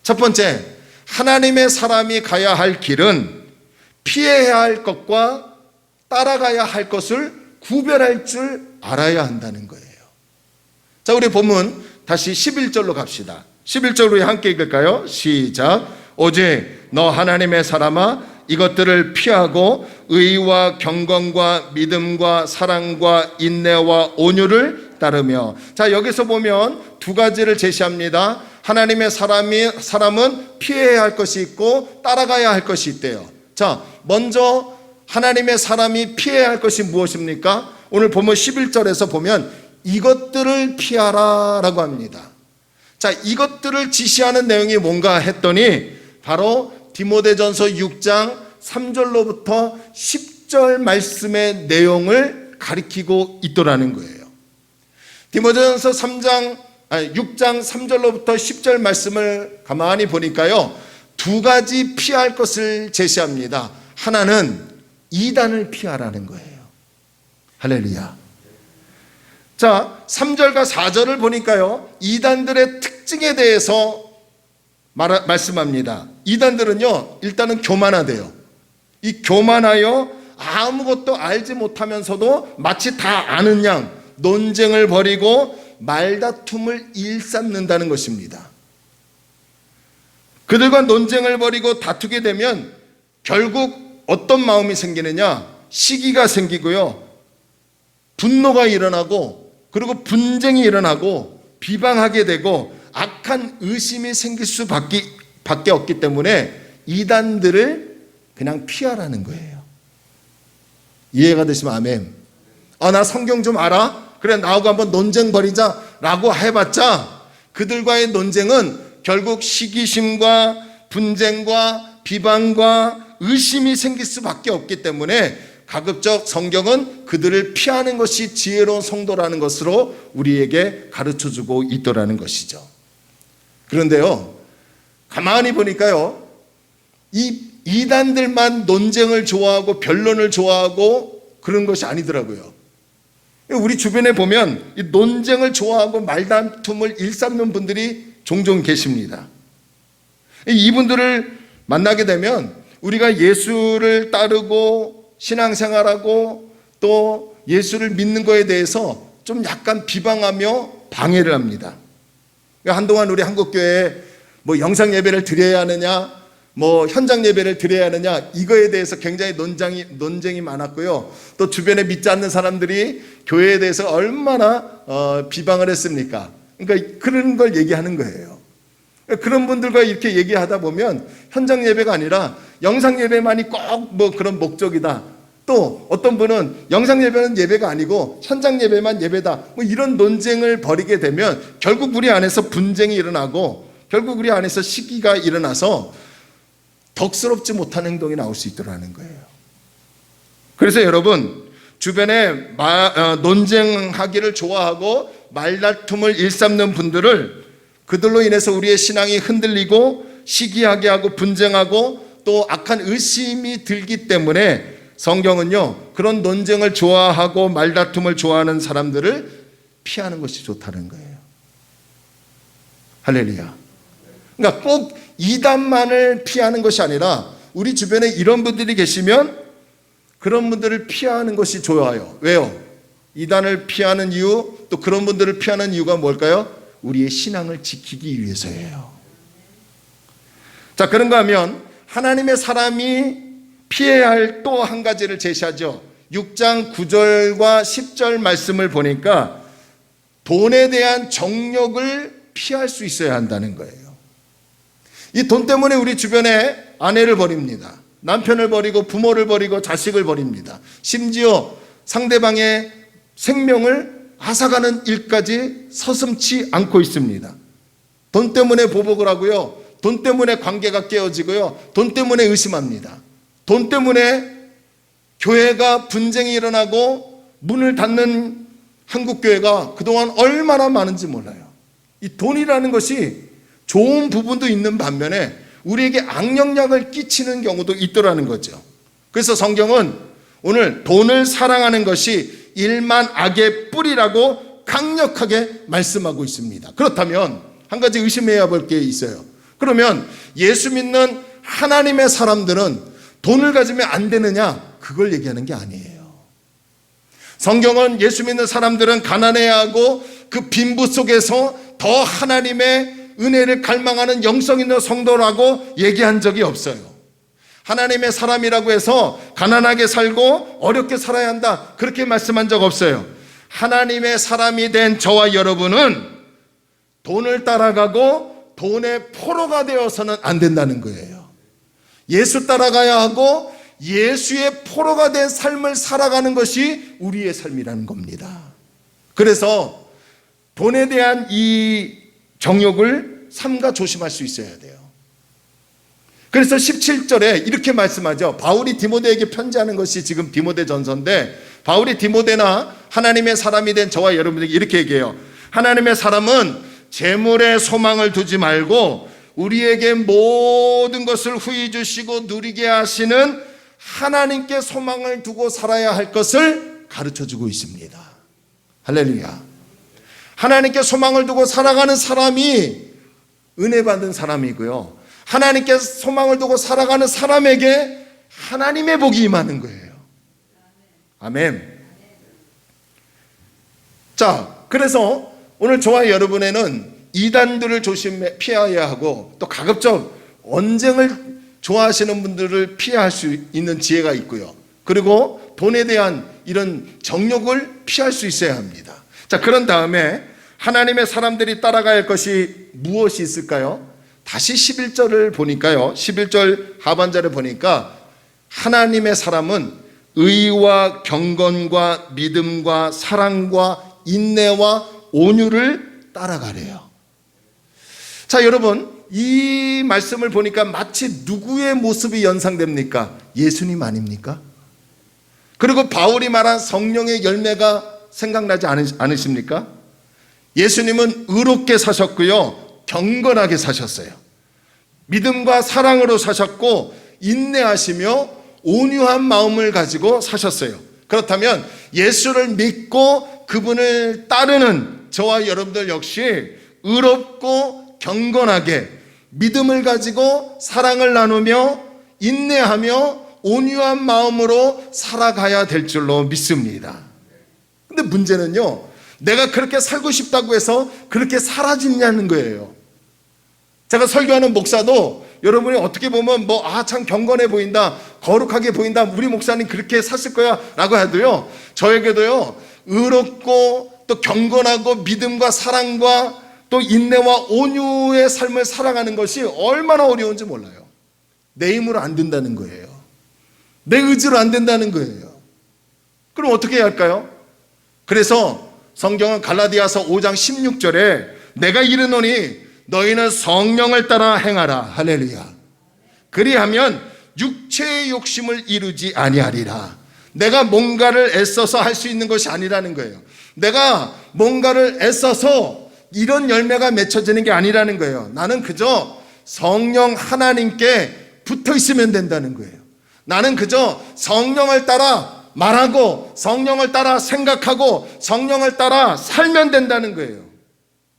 첫 번째, 하나님의 사람이 가야 할 길은 피해야 할 것과 따라가야 할 것을 구별할 줄 알아야 한다는 거예요. 자, 우리 본문 다시 11절로 갑시다. 11절로 함께 읽을까요? 시작. 오직 너 하나님의 사람아, 이것들을 피하고 의와 경건과 믿음과 사랑과 인내와 온유를 따르며. 자, 여기서 보면 두 가지를 제시합니다. 하나님의 사람은 피해야 할 것이 있고 따라가야 할 것이 있대요. 자, 먼저 하나님의 사람이 피해야 할 것이 무엇입니까? 오늘 본문 11절에서 보면 이것들을 피하라 라고 합니다. 자, 이것들을 지시하는 내용이 뭔가 했더니 바로 디모데전서 6장 3절로부터 10절 말씀의 내용을 가리키고 있더라는 거예요. 디모데전서 6장 3절로부터 10절 말씀을 가만히 보니까요, 두 가지 피할 것을 제시합니다. 하나는 이단을 피하라는 거예요. 할렐루야. 자, 3절과 4절을 보니까요, 이단들의 특징에 대해서 말씀합니다. 이단들은요, 일단은 교만하대요. 이 교만하여 아무것도 알지 못하면서도 마치 다 아는 양 논쟁을 벌이고 말다툼을 일삼는다는 것입니다. 그들과 논쟁을 벌이고 다투게 되면 결국 어떤 마음이 생기느냐? 시기가 생기고요, 분노가 일어나고, 그리고 분쟁이 일어나고 비방하게 되고 악한 의심이 생길 수밖에 없기 때문에 이단들을 그냥 피하라는 거예요. 이해가 되시면 아멘. 나 성경 좀 알아? 그래, 나하고 한번 논쟁 벌이자 라고 해봤자 그들과의 논쟁은 결국 시기심과 분쟁과 비방과 의심이 생길 수밖에 없기 때문에 가급적 성경은 그들을 피하는 것이 지혜로운 성도라는 것으로 우리에게 가르쳐주고 있더라는 것이죠. 그런데요, 가만히 보니까요, 이 이단들만 논쟁을 좋아하고 변론을 좋아하고 그런 것이 아니더라고요. 우리 주변에 보면 이 논쟁을 좋아하고 말다툼을 일삼는 분들이 종종 계십니다. 이분들을 만나게 되면 우리가 예수를 따르고 신앙생활하고 또 예수를 믿는 것에 대해서 좀 약간 비방하며 방해를 합니다. 한동안 우리 한국교회에 뭐 영상 예배를 드려야 하느냐, 뭐 현장 예배를 드려야 하느냐, 이거에 대해서 굉장히 논쟁이 많았고요. 또 주변에 믿지 않는 사람들이 교회에 대해서 얼마나 비방을 했습니까? 그러니까 그런 걸 얘기하는 거예요. 그런 분들과 이렇게 얘기하다 보면 현장 예배가 아니라 영상 예배만이 꼭 뭐 그런 목적이다. 또 어떤 분은 영상 예배는 예배가 아니고 현장 예배만 예배다. 뭐 이런 논쟁을 벌이게 되면 결국 우리 안에서 분쟁이 일어나고 결국 우리 안에서 시기가 일어나서 덕스럽지 못한 행동이 나올 수 있더라는 거예요. 그래서 여러분, 주변에 논쟁하기를 좋아하고 말다툼을 일삼는 분들을, 그들로 인해서 우리의 신앙이 흔들리고 시기하게 하고 분쟁하고 또 악한 의심이 들기 때문에 성경은요, 그런 논쟁을 좋아하고 말다툼을 좋아하는 사람들을 피하는 것이 좋다는 거예요. 할렐루야. 그러니까 꼭 이단만을 피하는 것이 아니라 우리 주변에 이런 분들이 계시면 그런 분들을 피하는 것이 좋아요. 왜요? 이단을 피하는 이유, 또 그런 분들을 피하는 이유가 뭘까요? 우리의 신앙을 지키기 위해서예요. 자, 그런가 하면 하나님의 사람이 피해야 할 또 한 가지를 제시하죠. 6장 9절과 10절 말씀을 보니까 돈에 대한 정욕을 피할 수 있어야 한다는 거예요. 이 돈 때문에 우리 주변에 아내를 버립니다. 남편을 버리고 부모를 버리고 자식을 버립니다. 심지어 상대방의 생명을 앗아가는 일까지 서슴지 않고 있습니다. 돈 때문에 보복을 하고요. 돈 때문에 관계가 깨어지고요. 돈 때문에 의심합니다. 돈 때문에 교회가 분쟁이 일어나고 문을 닫는 한국교회가 그동안 얼마나 많은지 몰라요. 이 돈이라는 것이 좋은 부분도 있는 반면에 우리에게 악영향을 끼치는 경우도 있더라는 거죠. 그래서 성경은 오늘 돈을 사랑하는 것이 일만 악의 뿌리라고 강력하게 말씀하고 있습니다. 그렇다면 한 가지 의심해야 볼 게 있어요. 그러면 예수 믿는 하나님의 사람들은 돈을 가지면 안 되느냐? 그걸 얘기하는 게 아니에요. 성경은 예수 믿는 사람들은 가난해야 하고 그 빈부 속에서 더 하나님의 은혜를 갈망하는 영성 있는 성도라고 얘기한 적이 없어요. 하나님의 사람이라고 해서 가난하게 살고 어렵게 살아야 한다, 그렇게 말씀한 적 없어요. 하나님의 사람이 된 저와 여러분은 돈을 따라가고 돈의 포로가 되어서는 안 된다는 거예요. 예수 따라가야 하고 예수의 포로가 된 삶을 살아가는 것이 우리의 삶이라는 겁니다. 그래서 돈에 대한 이 정욕을 삼가 조심할 수 있어야 돼요. 그래서 17절에 이렇게 말씀하죠. 바울이 디모데에게 편지하는 것이 지금 디모데 전서인데, 바울이 디모데나 하나님의 사람이 된 저와 여러분에게 이렇게 얘기해요. 하나님의 사람은 재물에 소망을 두지 말고 우리에게 모든 것을 후히 주시고 누리게 하시는 하나님께 소망을 두고 살아야 할 것을 가르쳐주고 있습니다. 할렐루야. 하나님께 소망을 두고 살아가는 사람이 은혜 받는 사람이고요, 하나님께 소망을 두고 살아가는 사람에게 하나님의 복이 임하는 거예요. 아멘. 자, 그래서 오늘 저와 여러분에는 이단들을 피해야 하고, 또 가급적 언쟁을 좋아하시는 분들을 피할 수 있는 지혜가 있고요, 그리고 돈에 대한 이런 정욕을 피할 수 있어야 합니다. 자, 그런 다음에 하나님의 사람들이 따라가야 할 것이 무엇이 있을까요? 다시 11절을 보니까요, 11절 하반절을 보니까 하나님의 사람은 의와 경건과 믿음과 사랑과 인내와 온유를 따라가래요. 자, 여러분, 이 말씀을 보니까 마치 누구의 모습이 연상됩니까? 예수님 아닙니까? 그리고 바울이 말한 성령의 열매가 생각나지 않으십니까? 예수님은 의롭게 사셨고요, 경건하게 사셨어요. 믿음과 사랑으로 사셨고 인내하시며 온유한 마음을 가지고 사셨어요. 그렇다면 예수를 믿고 그분을 따르는 저와 여러분들 역시 의롭고 경건하게 믿음을 가지고 사랑을 나누며 인내하며 온유한 마음으로 살아가야 될 줄로 믿습니다. 근데 문제는요, 내가 그렇게 살고 싶다고 해서 그렇게 살아지냐는 거예요. 제가 설교하는 목사도 여러분이 어떻게 보면 참 경건해 보인다, 거룩하게 보인다, 우리 목사님 그렇게 샀을 거야 라고 해도요, 저에게도요 의롭고 또 경건하고 믿음과 사랑과 또 인내와 온유의 삶을 살아가는 것이 얼마나 어려운지 몰라요. 내 힘으로 안 된다는 거예요. 내 의지로 안 된다는 거예요. 그럼 어떻게 해야 할까요? 그래서 성경은 갈라디아서 5장 16절에 내가 이르노니 너희는 성령을 따라 행하라. 할렐루야. 그리하면 육체의 욕심을 이루지 아니하리라. 내가 뭔가를 애써서 할 수 있는 것이 아니라는 거예요. 내가 뭔가를 애써서 이런 열매가 맺혀지는 게 아니라는 거예요. 나는 그저 성령 하나님께 붙어 있으면 된다는 거예요. 나는 그저 성령을 따라 말하고 성령을 따라 생각하고 성령을 따라 살면 된다는 거예요.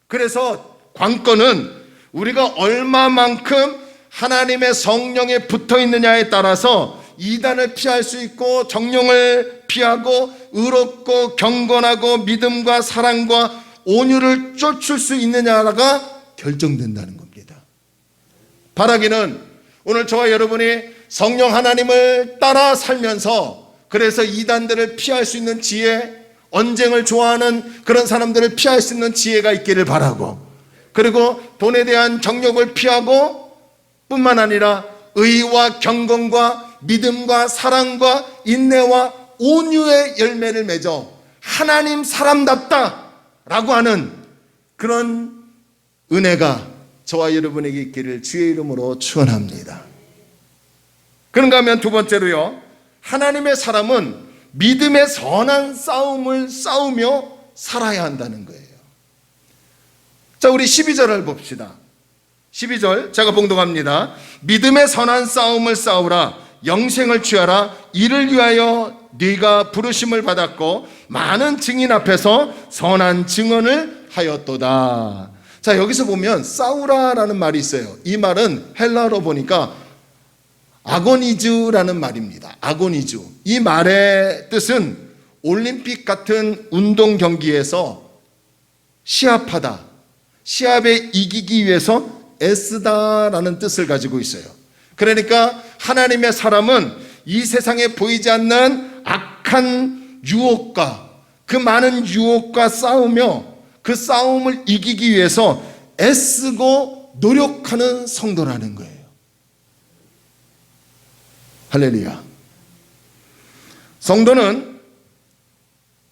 그래서 관건은 우리가 얼마만큼 하나님의 성령에 붙어 있느냐에 따라서 이단을 피할 수 있고 정령을 피하고 의롭고 경건하고 믿음과 사랑과 온유를 쫓을 수 있느냐가 결정된다는 겁니다. 바라기는 오늘 저와 여러분이 성령 하나님을 따라 살면서 그래서 이단들을 피할 수 있는 지혜, 언쟁을 좋아하는 그런 사람들을 피할 수 있는 지혜가 있기를 바라고, 그리고 돈에 대한 정욕을 피하고 뿐만 아니라 의와 경건과 믿음과 사랑과 인내와 온유의 열매를 맺어 하나님 사람답다라고 하는 그런 은혜가 저와 여러분에게 있기를 주의 이름으로 축원합니다. 그런가 하면 두 번째로요, 하나님의 사람은 믿음의 선한 싸움을 싸우며 살아야 한다는 거예요. 자, 우리 12절을 봅시다. 12절 제가 봉독합니다. 믿음의 선한 싸움을 싸우라. 영생을 취하라. 이를 위하여 네가 부르심을 받았고 많은 증인 앞에서 선한 증언을 하였도다. 자, 여기서 보면 싸우라라는 말이 있어요. 이 말은 헬라어로 보니까 아고니즈라는 말입니다. 아고니즈. 이 말의 뜻은 올림픽 같은 운동 경기에서 시합하다, 시합에 이기기 위해서 애쓰다라는 뜻을 가지고 있어요. 그러니까 하나님의 사람은 이 세상에 보이지 않는 악한 유혹과 그 많은 유혹과 싸우며 그 싸움을 이기기 위해서 애쓰고 노력하는 성도라는 거예요. 할렐루야. 성도는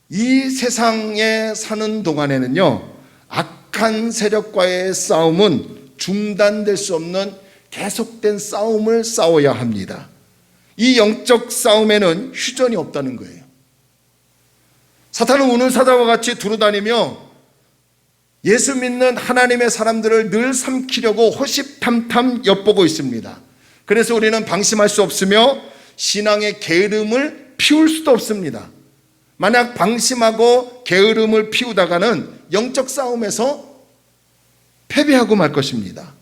이 세상에 사는 동안에는요, 악한 세력과의 싸움은 중단될 수 없는 계속된 싸움을 싸워야 합니다. 이 영적 싸움에는 휴전이 없다는 거예요. 사탄은 우는 사자와 같이 두루다니며 예수 믿는 하나님의 사람들을 늘 삼키려고 호시탐탐 엿보고 있습니다. 그래서 우리는 방심할 수 없으며 신앙의 게으름을 피울 수도 없습니다. 만약 방심하고 게으름을 피우다가는 영적 싸움에서 패배하고 말 것입니다.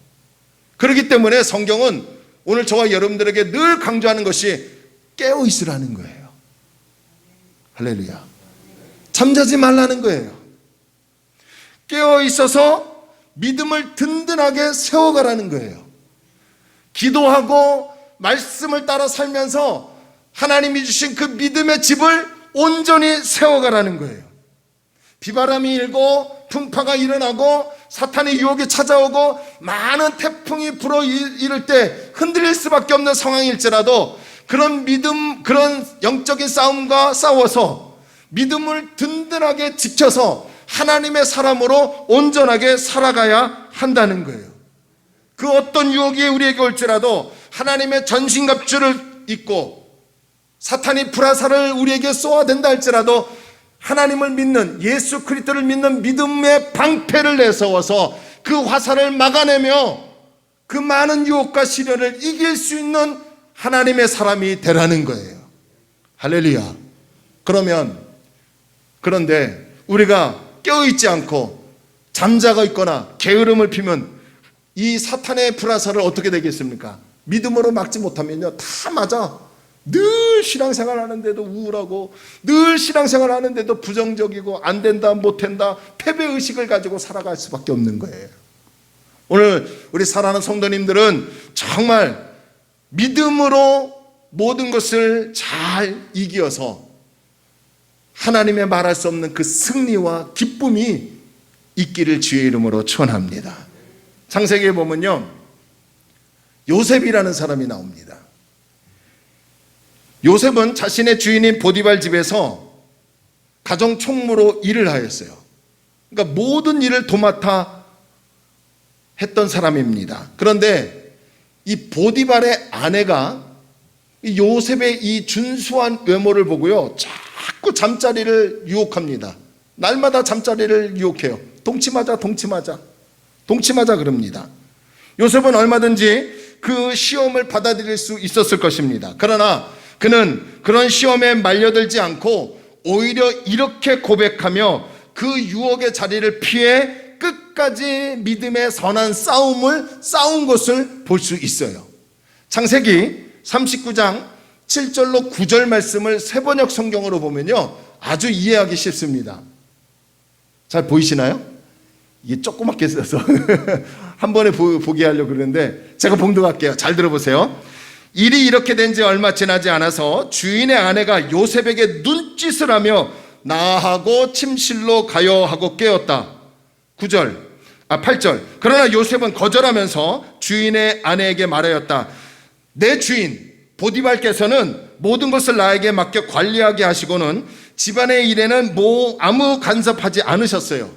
그렇기 때문에 성경은 오늘 저와 여러분들에게 늘 강조하는 것이 깨어 있으라는 거예요. 할렐루야. 잠자지 말라는 거예요. 깨어 있어서 믿음을 든든하게 세워가라는 거예요. 기도하고 말씀을 따라 살면서 하나님이 주신 그 믿음의 집을 온전히 세워가라는 거예요. 비바람이 일고 풍파가 일어나고 사탄의 유혹이 찾아오고 많은 태풍이 불어 이를 때 흔들릴 수밖에 없는 상황일지라도 그런 믿음, 그런 영적인 싸움과 싸워서 믿음을 든든하게 지켜서 하나님의 사람으로 온전하게 살아가야 한다는 거예요. 그 어떤 유혹이 우리에게 올지라도 하나님의 전신갑주를 입고 사탄이 불화살을 우리에게 쏘아댄다 할지라도 하나님을 믿는, 예수 그리스도를 믿는 믿음의 방패를 내세워서 그 화살을 막아내며 그 많은 유혹과 시련을 이길 수 있는 하나님의 사람이 되라는 거예요. 할렐루야. 그런데 우리가 깨어있지 않고 잠자고 있거나 게으름을 피면 이 사탄의 불화살을 어떻게 되겠습니까? 믿음으로 막지 못하면요, 다 맞아. 늘 신앙생활 하는데도 우울하고, 늘 신앙생활 하는데도 부정적이고, 안 된다, 못 된다, 패배의식을 가지고 살아갈 수밖에 없는 거예요. 오늘 우리 사랑하는 성도님들은 정말 믿음으로 모든 것을 잘 이기어서 하나님의 말할 수 없는 그 승리와 기쁨이 있기를 주의 이름으로 축원합니다. 창세기에 보면요, 요셉이라는 사람이 나옵니다. 요셉은 자신의 주인인 보디발 집에서 가정 총무로 일을 하였어요. 그러니까 모든 일을 도맡아 했던 사람입니다. 그런데 이 보디발의 아내가 이 요셉의 이 준수한 외모를 보고요, 자꾸 잠자리를 유혹합니다. 날마다 잠자리를 유혹해요. 동치마자 그럽니다. 요셉은 얼마든지 그 시험을 받아들일 수 있었을 것입니다. 그러나 그는 그런 시험에 말려들지 않고 오히려 이렇게 고백하며 그 유혹의 자리를 피해 끝까지 믿음의 선한 싸움을 싸운 것을 볼 수 있어요. 창세기 39장 7절로 9절 말씀을 세번역 성경으로 보면요, 아주 이해하기 쉽습니다. 잘 보이시나요? 이게 조그맣게 써서 한 번에 보게 하려고 그러는데 제가 봉독할게요. 잘 들어보세요. 일이 이렇게 된 지 얼마 지나지 않아서 주인의 아내가 요셉에게 눈짓을 하며 나하고 침실로 가요 하고 깨웠다. 8절. 그러나 요셉은 거절하면서 주인의 아내에게 말하였다. 내 주인 보디발께서는 모든 것을 나에게 맡겨 관리하게 하시고는 집안의 일에는 아무 간섭하지 않으셨어요.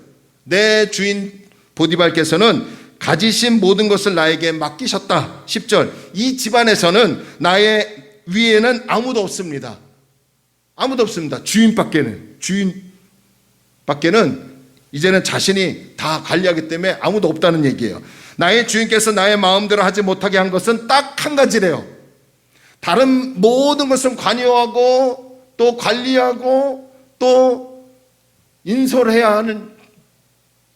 내 주인 보디발께서는 가지신 모든 것을 나에게 맡기셨다. 10절. 이 집안에서는 나의 위에는 아무도 없습니다. 아무도 없습니다. 주인밖에는 이제는 자신이 다 관리하기 때문에 아무도 없다는 얘기예요. 나의 주인께서 나의 마음대로 하지 못하게 한 것은 딱 한 가지래요. 다른 모든 것은 관여하고 또 관리하고 또 인솔해야 하는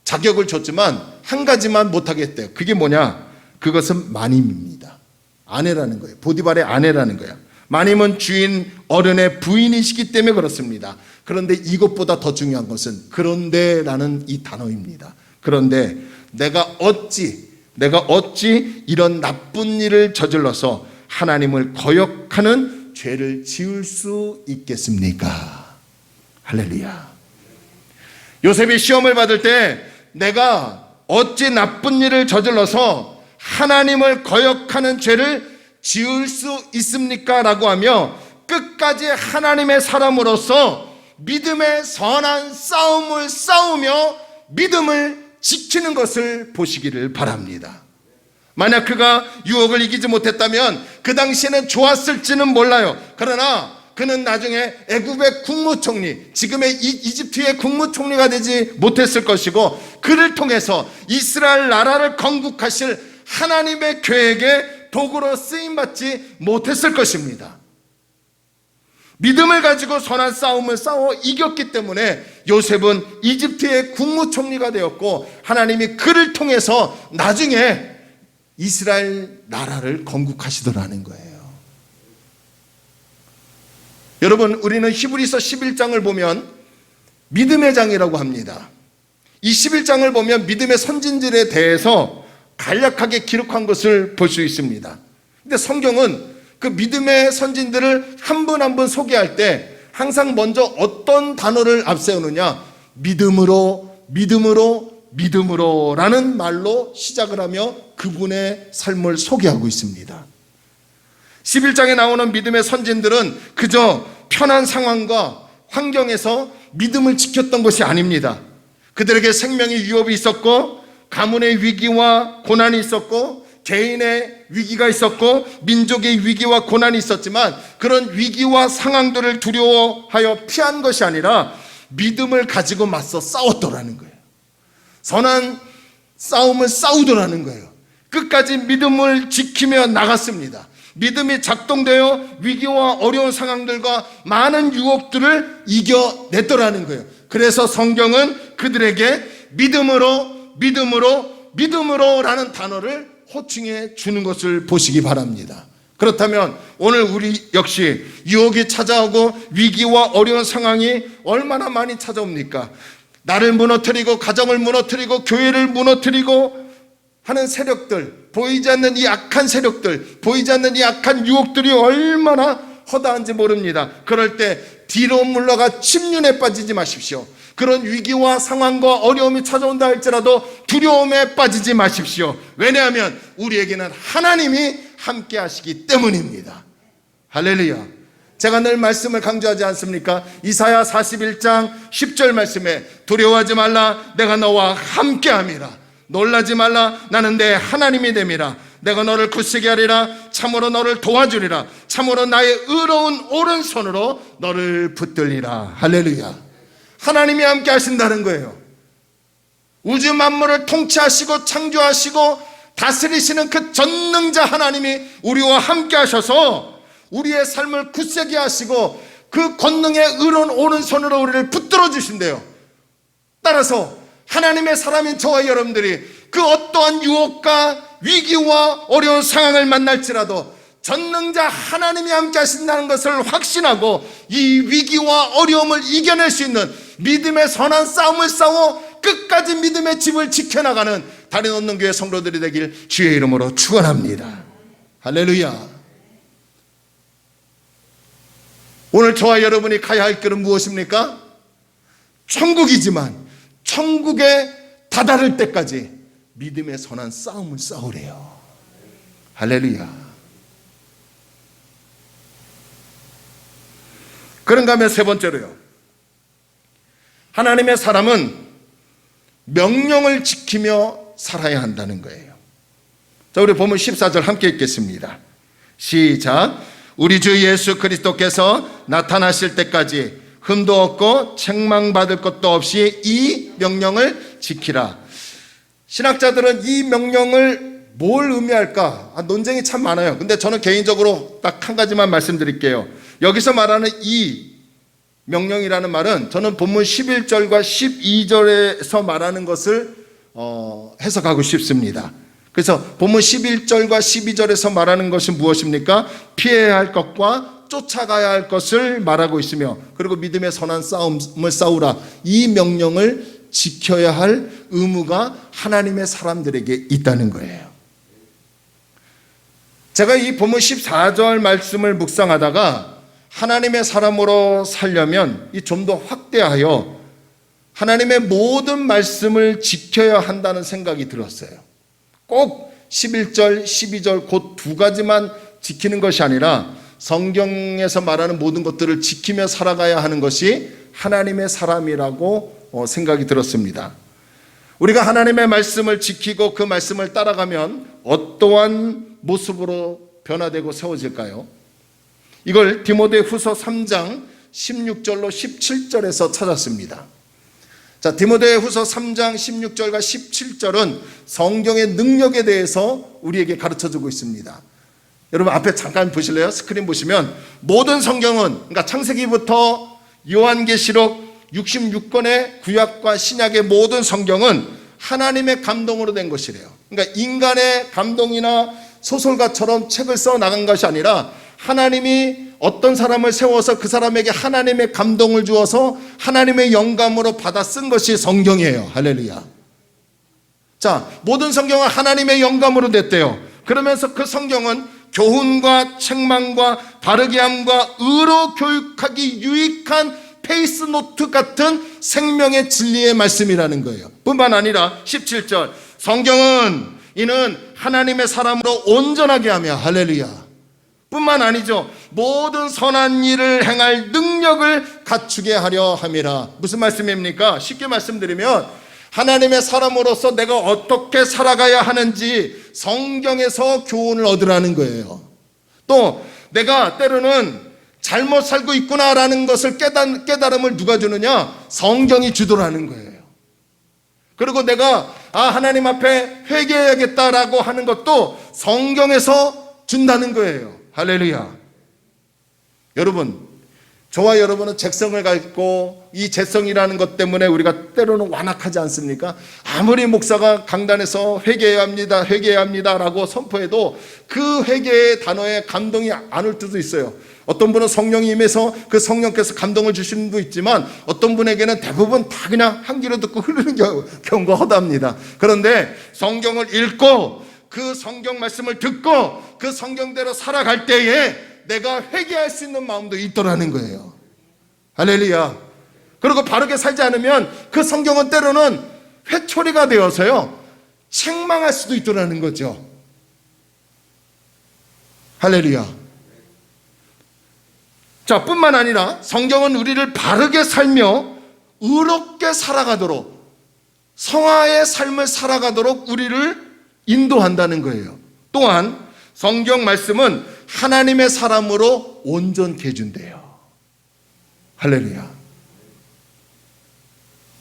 자격을 줬지만 한 가지만 못하게 했대요. 그게 뭐냐? 그것은 마님입니다. 아내라는 거예요. 보디발의 아내라는 거예요. 마님은 주인 어른의 부인이시기 때문에 그렇습니다. 그런데 이것보다 더 중요한 것은 그런데라는 이 단어입니다. 그런데 내가 어찌 이런 나쁜 일을 저질러서 하나님을 거역하는 죄를 지을 수 있겠습니까? 할렐루야. 요셉이 시험을 받을 때 내가 어찌 나쁜 일을 저질러서 하나님을 거역하는 죄를 지을 수 있습니까? 라고 하며 끝까지 하나님의 사람으로서 믿음의 선한 싸움을 싸우며 믿음을 지키는 것을 보시기를 바랍니다. 만약 그가 유혹을 이기지 못했다면 그 당시에는 좋았을지는 몰라요. 그러나 그는 나중에 애굽의 국무총리, 지금의 이집트의 국무총리가 되지 못했을 것이고 그를 통해서 이스라엘 나라를 건국하실 하나님의 계획에 도구로 쓰임받지 못했을 것입니다. 믿음을 가지고 선한 싸움을 싸워 이겼기 때문에 요셉은 이집트의 국무총리가 되었고 하나님이 그를 통해서 나중에 이스라엘 나라를 건국하시더라는 거예요. 여러분, 우리는 히브리서 11장을 보면 믿음의 장이라고 합니다. 이 11장을 보면 믿음의 선진들에 대해서 간략하게 기록한 것을 볼 수 있습니다. 근데 성경은 그 믿음의 선진들을 한 분 한 분 소개할 때 항상 먼저 어떤 단어를 앞세우느냐? 믿음으로 라는 말로 시작을 하며 그분의 삶을 소개하고 있습니다. 11장에 나오는 믿음의 선진들은 그저 편한 상황과 환경에서 믿음을 지켰던 것이 아닙니다. 그들에게 생명의 위협이 있었고 가문의 위기와 고난이 있었고 개인의 위기가 있었고 민족의 위기와 고난이 있었지만 그런 위기와 상황들을 두려워하여 피한 것이 아니라 믿음을 가지고 맞서 싸웠더라는 거예요. 선한 싸움을 싸우더라는 거예요. 끝까지 믿음을 지키며 나갔습니다. 믿음이 작동되어 위기와 어려운 상황들과 많은 유혹들을 이겨냈더라는 거예요. 그래서 성경은 그들에게 믿음으로라는 단어를 호칭해 주는 것을 보시기 바랍니다. 그렇다면 오늘 우리 역시 유혹이 찾아오고 위기와 어려운 상황이 얼마나 많이 찾아옵니까? 나를 무너뜨리고 가정을 무너뜨리고 교회를 무너뜨리고 하는 세력들, 보이지 않는 이 악한 세력들, 보이지 않는 이 악한 유혹들이 얼마나 허다한지 모릅니다. 그럴 때 뒤로 물러가 침륜에 빠지지 마십시오. 그런 위기와 상황과 어려움이 찾아온다 할지라도 두려움에 빠지지 마십시오. 왜냐하면 우리에게는 하나님이 함께 하시기 때문입니다. 할렐루야. 제가 늘 말씀을 강조하지 않습니까? 이사야 41장 10절 말씀에 두려워하지 말라, 내가 너와 함께함이라. 놀라지 말라, 나는 내 하나님이 됨이라. 내가 너를 굳세게 하리라. 참으로 너를 도와주리라. 참으로 나의 의로운 오른손으로 너를 붙들리라. 할렐루야. 하나님이 함께 하신다는 거예요. 우주 만물을 통치하시고 창조하시고 다스리시는 그 전능자 하나님이 우리와 함께 하셔서 우리의 삶을 굳세게 하시고 그 권능의 의로운 오른손으로 우리를 붙들어 주신대요. 따라서 하나님의 사람인 저와 여러분들이 그 어떠한 유혹과 위기와 어려운 상황을 만날지라도 전능자 하나님이 함께 하신다는 것을 확신하고 이 위기와 어려움을 이겨낼 수 있는 믿음의 선한 싸움을 싸워 끝까지 믿음의 집을 지켜나가는 다른 없는 교회 성도들이 되길 주의 이름으로 축원합니다. 할렐루야. 오늘 저와 여러분이 가야 할 길은 무엇입니까? 천국이지만 천국에 다다를 때까지 믿음의 선한 싸움을 싸우래요. 할렐루야. 그런가 하면 세 번째로요, 하나님의 사람은 명령을 지키며 살아야 한다는 거예요. 자, 우리 보면 14절 함께 읽겠습니다. 시작. 우리 주 예수 그리스도께서 나타나실 때까지 흠도 없고 책망받을 것도 없이 이 명령을 지키라. 신학자들은 이 명령을 뭘 의미할까? 논쟁이 참 많아요. 근데 저는 개인적으로 딱 한 가지만 말씀드릴게요. 여기서 말하는 이 명령이라는 말은 저는 본문 11절과 12절에서 말하는 것을 해석하고 싶습니다. 그래서 본문 11절과 12절에서 말하는 것은 무엇입니까? 피해야 할 것과 쫓아가야 할 것을 말하고 있으며, 그리고 믿음의 선한 싸움을 싸우라, 이 명령을 지켜야 할 의무가 하나님의 사람들에게 있다는 거예요. 제가 이 본문 14절 말씀을 묵상하다가 하나님의 사람으로 살려면 좀 더 확대하여 하나님의 모든 말씀을 지켜야 한다는 생각이 들었어요. 꼭 11절, 12절 곧 두 가지만 지키는 것이 아니라 성경에서 말하는 모든 것들을 지키며 살아가야 하는 것이 하나님의 사람이라고 생각이 들었습니다. 우리가 하나님의 말씀을 지키고 그 말씀을 따라가면 어떠한 모습으로 변화되고 세워질까요? 이걸 디모데후서 3장 16절로 17절에서 찾았습니다. 자, 디모데후서 3장 16절과 17절은 성경의 능력에 대해서 우리에게 가르쳐주고 있습니다. 여러분 앞에 잠깐 보실래요? 스크린 보시면 모든 성경은, 그러니까 창세기부터 요한계시록 66권의 구약과 신약의 모든 성경은 하나님의 감동으로 된 것이래요. 그러니까 인간의 감동이나 소설가처럼 책을 써 나간 것이 아니라 하나님이 어떤 사람을 세워서 그 사람에게 하나님의 감동을 주어서 하나님의 영감으로 받아 쓴 것이 성경이에요. 할렐루야. 자, 모든 성경은 하나님의 영감으로 냈대요. 그러면서 그 성경은 교훈과 책망과 바르게 함과 의로 교육하기 유익한 페이스노트 같은 생명의 진리의 말씀이라는 거예요. 뿐만 아니라 17절, 성경은 이는 하나님의 사람으로 온전하게 하며, 할렐루야, 뿐만 아니죠, 모든 선한 일을 행할 능력을 갖추게 하려 함이라. 무슨 말씀입니까? 쉽게 말씀드리면 하나님의 사람으로서 내가 어떻게 살아가야 하는지 성경에서 교훈을 얻으라는 거예요. 또 내가 때로는 잘못 살고 있구나라는 것을 깨달음을 누가 주느냐? 성경이 주더라는 거예요. 그리고 내가 하나님 앞에 회개해야겠다라고 하는 것도 성경에서 준다는 거예요. 할렐루야. 여러분, 저와 여러분은 재성을 갖고 이 재성이라는 것 때문에 우리가 때로는 완악하지 않습니까? 아무리 목사가 강단에서 회개해야 합니다, 회개해야 합니다 라고 선포해도 그 회개의 단어에 감동이 안 올 때도 있어요. 어떤 분은 성령이 임해서 그 성령께서 감동을 주시는 분도 있지만 어떤 분에게는 대부분 다 그냥 한 귀로 듣고 흐르는 경우가 허다합니다. 그런데 성경을 읽고 그 성경 말씀을 듣고 그 성경대로 살아갈 때에 내가 회개할 수 있는 마음도 있더라는 거예요. 할렐루야. 그리고 바르게 살지 않으면 그 성경은 때로는 회초리가 되어서요 책망할 수도 있더라는 거죠. 할렐루야. 자, 뿐만 아니라 성경은 우리를 바르게 살며 의롭게 살아가도록, 성화의 삶을 살아가도록 우리를 인도한다는 거예요. 또한 성경 말씀은 하나님의 사람으로 온전케 해준대요. 할렐루야.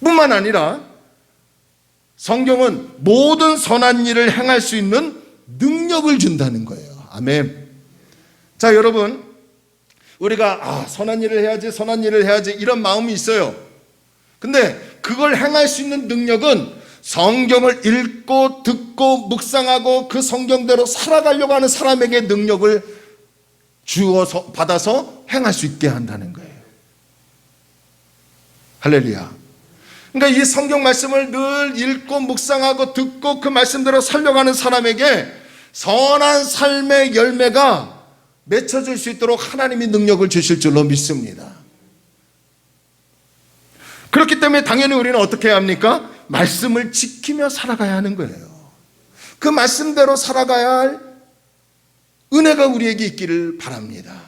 뿐만 아니라 성경은 모든 선한 일을 행할 수 있는 능력을 준다는 거예요. 아멘. 자, 여러분, 우리가 선한 일을 해야지, 선한 일을 해야지 이런 마음이 있어요. 근데 그걸 행할 수 있는 능력은 성경을 읽고 듣고 묵상하고 그 성경대로 살아가려고 하는 사람에게 능력을 주어서 받아서 행할 수 있게 한다는 거예요. 할렐루야. 그러니까 이 성경 말씀을 늘 읽고 묵상하고 듣고 그 말씀대로 살려가는 사람에게 선한 삶의 열매가 맺혀질 수 있도록 하나님이 능력을 주실 줄로 믿습니다. 그렇기 때문에 당연히 우리는 어떻게 해야 합니까? 말씀을 지키며 살아가야 하는 거예요. 그 말씀대로 살아가야 할 은혜가 우리에게 있기를 바랍니다.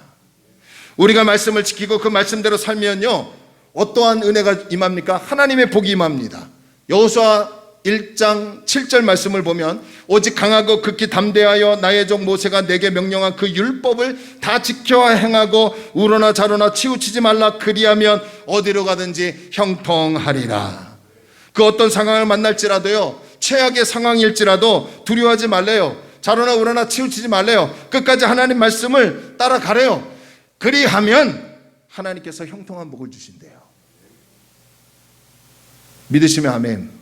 우리가 말씀을 지키고 그 말씀대로 살면요, 어떠한 은혜가 임합니까? 하나님의 복이 임합니다. 여호수아 1장 7절 말씀을 보면 오직 강하고 극히 담대하여 나의 종 모세가 내게 명령한 그 율법을 다 지켜 행하고 우로나 좌로나 치우치지 말라. 그리하면 어디로 가든지 형통하리라. 그 어떤 상황을 만날지라도요, 최악의 상황일지라도 두려워하지 말래요. 좌로나 우로나 치우치지 말래요. 끝까지 하나님 말씀을 따라가래요. 그리하면 하나님께서 형통한 복을 주신대요. 믿으시면 아멘.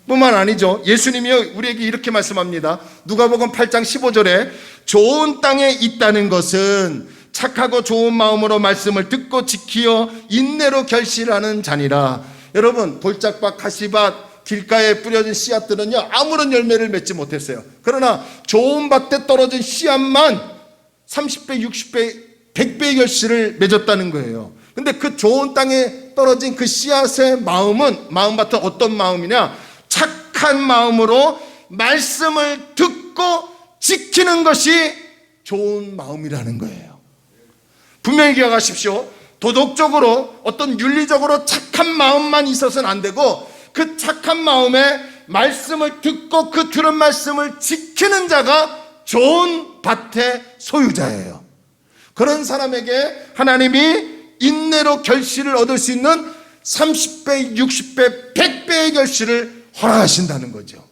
뿐만 아니죠. 예수님이 우리에게 이렇게 말씀합니다. 누가복음 8장 15절에 좋은 땅에 있다는 것은 착하고 좋은 마음으로 말씀을 듣고 지키어 인내로 결실하는 자니라. 여러분, 돌짝밭, 가시밭, 길가에 뿌려진 씨앗들은요, 아무런 열매를 맺지 못했어요. 그러나 좋은 밭에 떨어진 씨앗만 30배, 60배, 100배의 결실을 맺었다는 거예요. 근데 그 좋은 땅에 떨어진 그 씨앗의 마음밭은 어떤 마음이냐? 착한 마음으로 말씀을 듣고 지키는 것이 좋은 마음이라는 거예요. 분명히 기억하십시오. 도덕적으로 어떤 윤리적으로 착한 마음만 있어서는 안 되고 그 착한 마음에 말씀을 듣고 그 들은 말씀을 지키는 자가 좋은 밭의 소유자예요. 그런 사람에게 하나님이 인내로 결실을 얻을 수 있는 30배, 60배, 100배의 결실을 허락하신다는 거죠.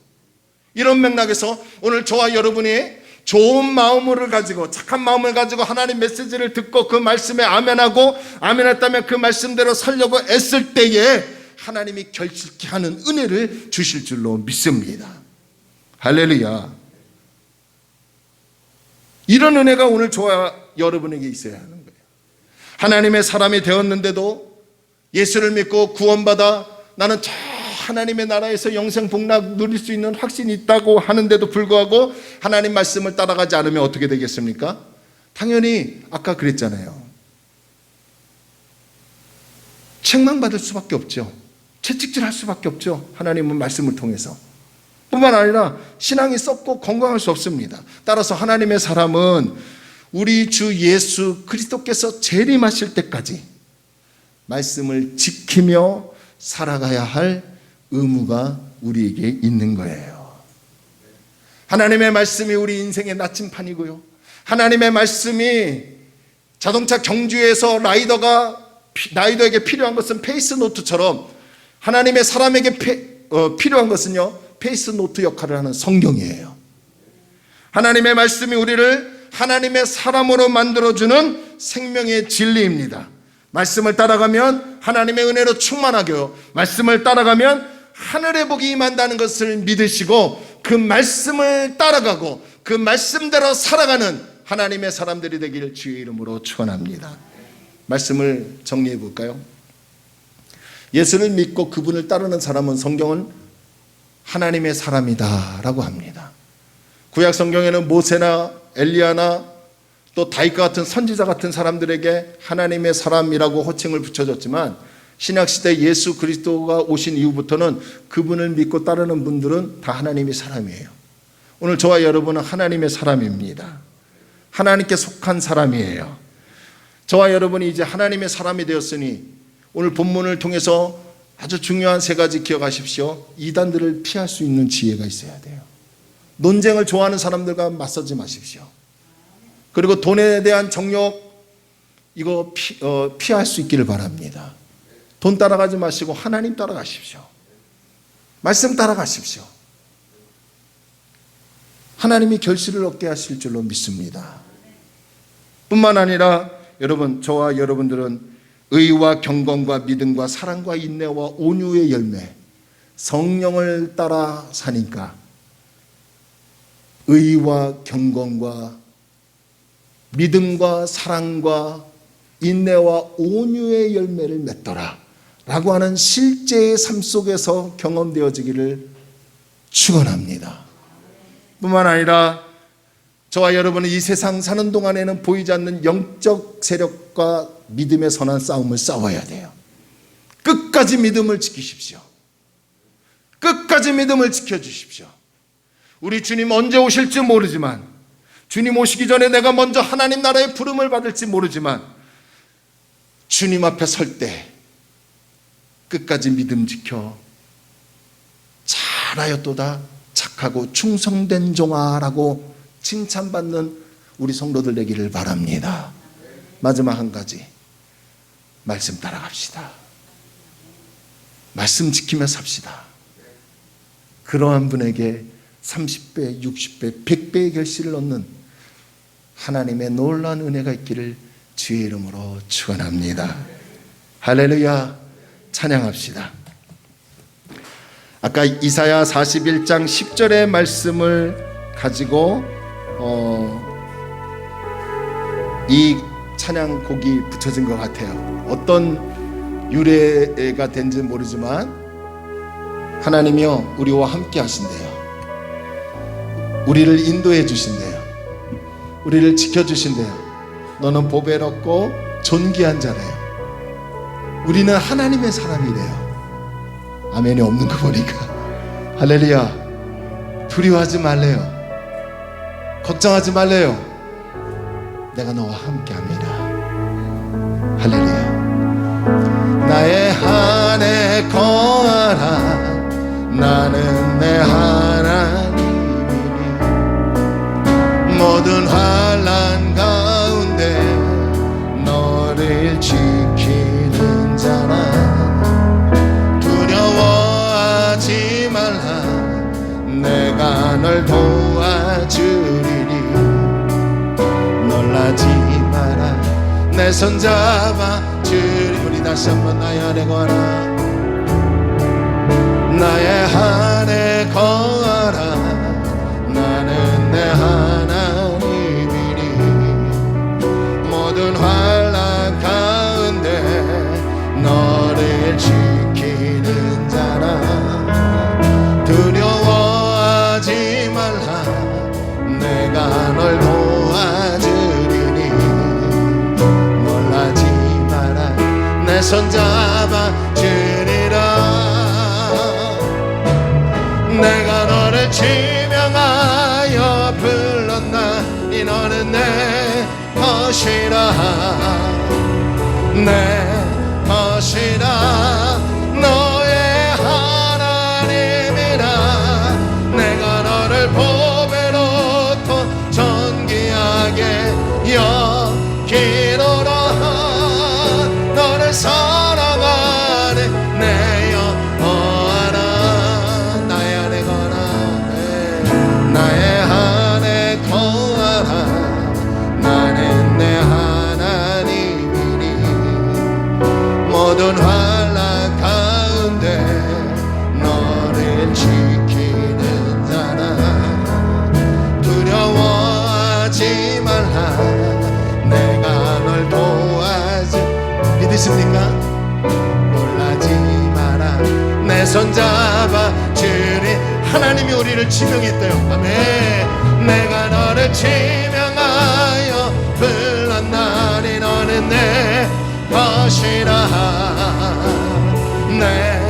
이런 맥락에서 오늘 저와 여러분이 좋은 마음을 가지고 착한 마음을 가지고 하나님 메시지를 듣고 그 말씀에 아멘하고 아멘했다면 그 말씀대로 살려고 애쓸 때에 하나님이 결실케 하는 은혜를 주실 줄로 믿습니다. 할렐루야. 이런 은혜가 오늘 저와 여러분에게 있어야 하는 거예요. 하나님의 사람이 되었는데도 예수를 믿고 구원받아 나는 저 하나님의 나라에서 영생 복락 누릴 수 있는 확신이 있다고 하는데도 불구하고 하나님 말씀을 따라가지 않으면 어떻게 되겠습니까? 당연히 아까 그랬잖아요. 책망받을 수밖에 없죠. 채찍질할 수밖에 없죠. 하나님은 말씀을 통해서. 뿐만 아니라 신앙이 썩고 건강할 수 없습니다. 따라서 하나님의 사람은 우리 주 예수 그리스도께서 재림하실 때까지 말씀을 지키며 살아가야 할 의무가 우리에게 있는 거예요. 하나님의 말씀이 우리 인생의 나침판이고요. 하나님의 말씀이 자동차 경주에서 라이더에게 필요한 것은 페이스노트처럼 하나님의 사람에게 필요한 것은요, 페이스노트 역할을 하는 성경이에요. 하나님의 말씀이 우리를 하나님의 사람으로 만들어주는 생명의 진리입니다. 말씀을 따라가면 하나님의 은혜로 충만하고요, 말씀을 따라가면 하늘의 복이 임한다는 것을 믿으시고 그 말씀을 따라가고 그 말씀대로 살아가는 하나님의 사람들이 되기를 주의 이름으로 축원합니다. 말씀을 정리해 볼까요? 예수를 믿고 그분을 따르는 사람은 성경은 하나님의 사람이다 라고 합니다. 구약 성경에는 모세나 엘리야나 또 다윗과 같은 선지자 같은 사람들에게 하나님의 사람이라고 호칭을 붙여줬지만 신약시대 예수 그리스도가 오신 이후부터는 그분을 믿고 따르는 분들은 다 하나님의 사람이에요. 오늘 저와 여러분은 하나님의 사람입니다. 하나님께 속한 사람이에요. 저와 여러분이 이제 하나님의 사람이 되었으니 오늘 본문을 통해서 아주 중요한 세 가지 기억하십시오. 이단들을 피할 수 있는 지혜가 있어야 돼요. 논쟁을 좋아하는 사람들과 맞서지 마십시오. 그리고 돈에 대한 정욕 이거 피할 수 있기를 바랍니다. 돈 따라가지 마시고 하나님 따라가십시오. 말씀 따라가십시오. 하나님이 결실을 얻게 하실 줄로 믿습니다. 뿐만 아니라 여러분, 저와 여러분들은 의와 경건과 믿음과 사랑과 인내와 온유의 열매, 성령을 따라 사니까 의와 경건과 믿음과 사랑과 인내와 온유의 열매를 맺더라 라고 하는 실제의 삶 속에서 경험되어지기를 축원합니다. 뿐만 아니라 저와 여러분은 이 세상 사는 동안에는 보이지 않는 영적 세력과 믿음의 선한 싸움을 싸워야 돼요. 끝까지 믿음을 지키십시오. 끝까지 믿음을 지켜주십시오. 우리 주님 언제 오실지 모르지만, 주님 오시기 전에 내가 먼저 하나님 나라의 부름을 받을지 모르지만, 주님 앞에 설 때 끝까지 믿음 지켜 잘하였도다 착하고 충성된 종아라고 칭찬받는 우리 성도들 되기를 바랍니다. 마지막 한 가지, 말씀 따라갑시다. 말씀 지키며 삽시다. 그러한 분에게 30배, 60배, 100배의 결실을 얻는 하나님의 놀라운 은혜가 있기를 주의 이름으로 축원합니다. 할렐루야. 찬양합시다. 아까 이사야 41장 10절의 말씀을 가지고 이 찬양곡이 붙여진 것 같아요. 어떤 유래가 된지 모르지만 하나님이요 우리와 함께 하신대요. 우리를 인도해 주신대요. 우리를 지켜주신대요. 너는 보배롭고 존귀한 자래요. 우리는 하나님의 사람이래요. 아멘이 없는 거 보니까 할렐루야. 두려워하지 말래요. 걱정하지 말래요. 내가 너와 함께 합니다. 할렐루야. 나의 안에 거하라. 나는 내 하나님이니 모든 환난 가운데 너를 지키는 자라. 두려워하지 말라. 내가 널 도와주리니 놀라지 마라. 내 손 잡아 주리. 우리 다시 한번 나의 안에 거하라. 나의 안에 거하라. 나는 내 하나님이니 모든 환난 가운데 너를 지키는 자라. 두려워하지 말라. 내가 널 도와주리니 놀라지 마라. 내 손 잡아 주리라. 내가 너를 지명하여 불렀나니 너는 내 것이라. 내 것이라. 너의 하나님이라. 내가 너를 보배롭고 존귀하게 여기노라. 너를 사랑하네 내 영혼아. 나의 안에 거하라. 나의 안에 거하라. 나는 내 하나님이니 모든 환난 가운데 너를 지키는 자라. 두려워하지 말라. 내가 널 도와주. 믿으십니까? 놀라지 마라. 내 손 잡아 주리. 하나님이 우리를 지명했대요. 아멘. 내가 너를 지명하여 불렀나니 너는 내 것이라. 내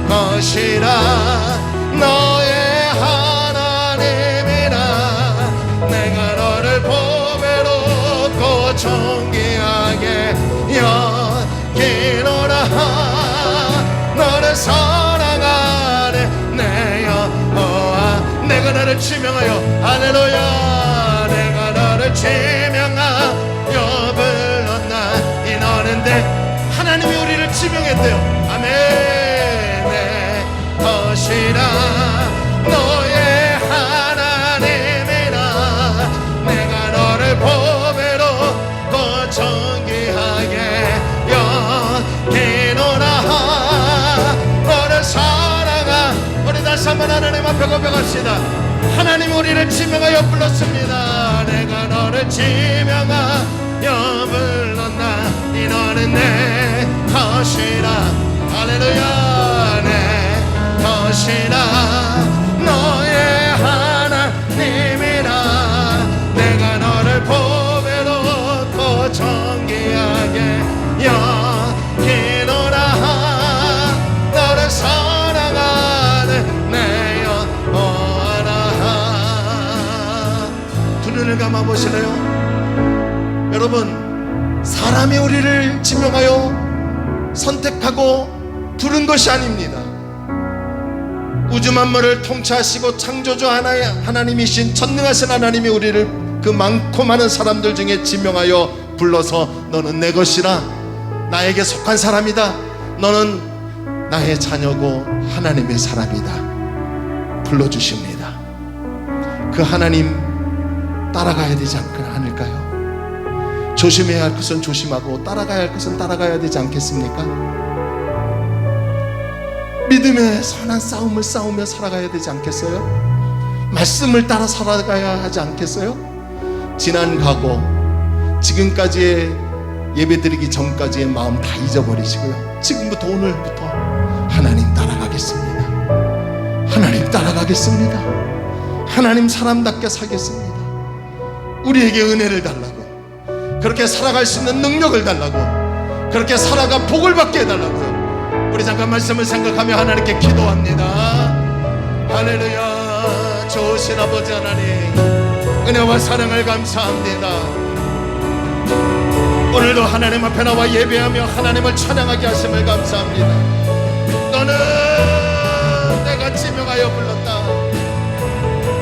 것이라. 너의 하나님이라. 내가 너를 보배롭고 존귀하게 여기노라. 너를 사랑하네 내 여호와. 내가 너를 지명하여 할렐루야. 내가 너를 지명하여 불렀나니 너는 내 하나님이 우리를 지명했대요. 아멘. 내 것이라. 너의 하나님이라. 내가 너를 보배롭고 존귀하게 합시다. 하나님 우리를 지명하여 불렀습니다. 내가 너를 지명하여 불렀나 이 너는 내 것이라. 할렐루야. 내 것이라. 너의 하나님이라. 내가 너를 보배롭고 존귀하게 여기노라. 너를 사랑하는 내 영혼아. 두 눈을 감아보실래요? 여러분, 사람이 우리를 지명하여 선택하고 부른 것이 아닙니다. 우주 만물을 통치하시고 창조주 하나님이신 전능하신 하나님이 우리를 그 많고 많은 사람들 중에 지명하여 불러서 너는 내 것이라. 나에게 속한 사람이다. 너는 나의 자녀고 하나님의 사람이다. 불러주십니다. 그 하나님 따라가야 되지 않을까요? 조심해야 할 것은 조심하고 따라가야 할 것은 따라가야 되지 않겠습니까? 믿음의 선한 싸움을 싸우며 살아가야 되지 않겠어요? 말씀을 따라 살아가야 하지 않겠어요? 지난 과거, 지금까지의 예배드리기 전까지의 마음 다 잊어버리시고요, 지금부터 오늘부터 하나님 따라가겠습니다. 하나님 따라가겠습니다. 하나님 사람답게 살겠습니다. 우리에게 은혜를 달라고, 그렇게 살아갈 수 있는 능력을 달라고, 그렇게 살아가 복을 받게 해달라고요. 우리 잠깐 말씀을 생각하며 하나님께 기도합니다. 할렐루야. 좋으신 아버지 하나님, 은혜와 사랑을 감사합니다. 오늘도 하나님 앞에 나와 예배하며 하나님을 찬양하게 하심을 감사합니다. 너는 내가 지명하여 불렀다.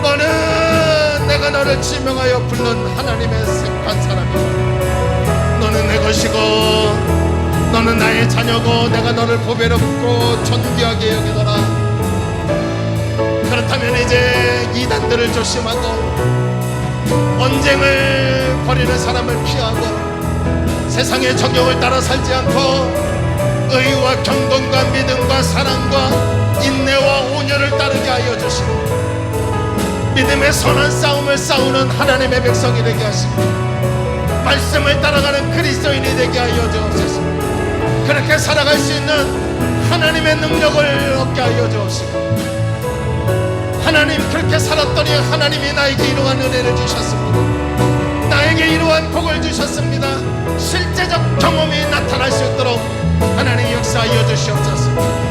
너는 내가 너를 지명하여 부른 하나님의 택한 사람이다. 너는 내 것이고 너는 나의 자녀고 내가 너를 보배롭고 존귀하게 여기노라. 그렇다면 이제 이단들을 조심하고 언쟁을 벌이는 사람을 피하고 세상의 정욕을 따라 살지 않고 의와 경건과 믿음과 사랑과 인내와 온유를 따르게 하여 주시고 믿음의 선한 싸움을 싸우는 하나님의 백성이 되게 하시고 말씀을 따라가는 그리스도인이 되게 하여 주옵소서. 그렇게 살아갈 수 있는 하나님의 능력을 얻게 하여 주옵시고 하나님, 그렇게 살았더니 하나님이 나에게 이러한 은혜를 주셨습니다. 나에게 이러한 복을 주셨습니다. 실제적 경험이 나타날 수 있도록 하나님 역사하여 주시옵소서.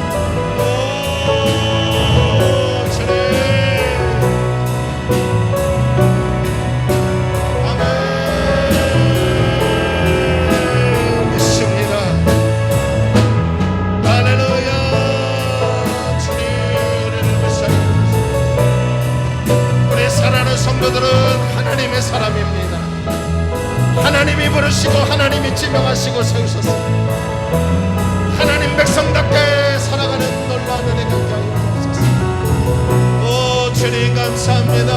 성도들은 하나님의 사람입니다. 하나님이 부르시고 하나님이 지명하시고 세우셨습니다. 하나님 백성답게 살아가는 놀라운 은혜 갖게 하여 주옵소서. 오 주님 감사합니다.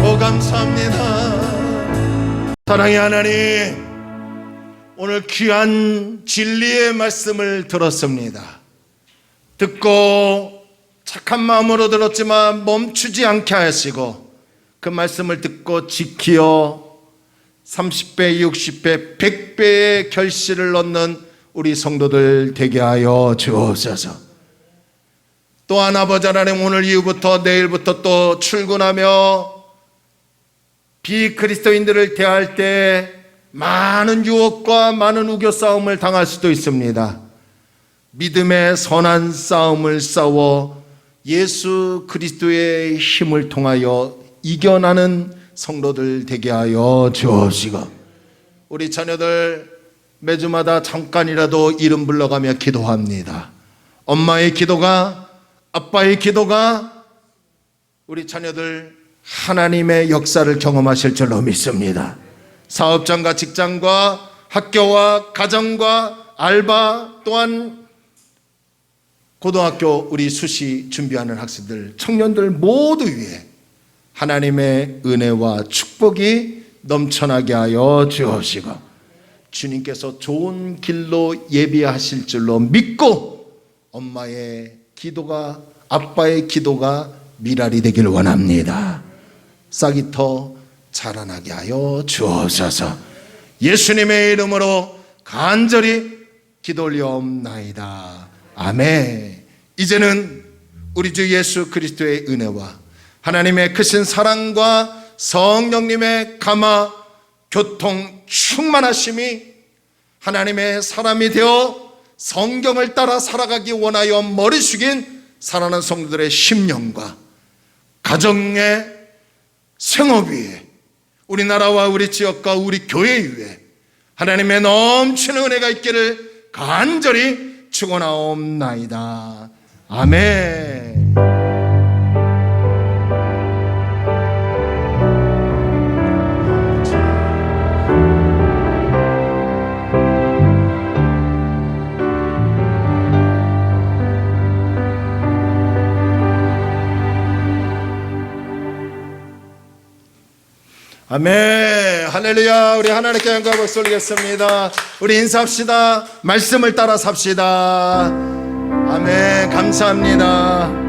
오 감사합니다. 사랑의 하나님, 오늘 귀한 진리의 말씀을 들었습니다. 듣고 착한 마음으로 들었지만 멈추지 않게 하시고 그 말씀을 듣고 지키어 30배, 60배, 100배의 결실을 얻는 우리 성도들 되게 하여 주옵소서. 또한 아버지 하나님, 오늘 이후부터 내일부터 또 출근하며 비그리스도인들을 대할 때 많은 유혹과 많은 우겨 싸움을 당할 수도 있습니다. 믿음의 선한 싸움을 싸워 예수 그리스도의 힘을 통하여 이겨나는 성도들 되게 하여 주옵시고 우리 자녀들 매주마다 잠깐이라도 이름 불러가며 기도합니다. 엄마의 기도가, 아빠의 기도가 우리 자녀들 하나님의 역사를 경험하실 줄로 믿습니다. 사업장과 직장과 학교와 가정과 알바, 또한 고등학교 우리 수시 준비하는 학생들, 청년들 모두 위에 하나님의 은혜와 축복이 넘쳐나게 하여 주옵시고 주님께서 좋은 길로 예비하실 줄로 믿고 엄마의 기도가, 아빠의 기도가 미랄이 되길 원합니다. 싹이 더 자라나게 하여 주옵소서. 예수님의 이름으로 간절히 기도 올려옵나이다. 아멘. 이제는 우리 주 예수 그리스도의 은혜와 하나님의 크신 사랑과 성령님의 감화 교통 충만하심이 하나님의 사람이 되어 성경을 따라 살아가기 원하여 머리 숙인 사랑하는 성도들의 심령과 가정의 생업 위에, 우리나라와 우리 지역과 우리 교회 위에 하나님의 넘치는 은혜가 있기를 간절히 축원하옵나이다. 아멘. 아멘. 할렐루야. 우리 하나님께 영광 박수 올리겠습니다. 우리 인사합시다. 말씀을 따라 삽시다. 아멘. 감사합니다.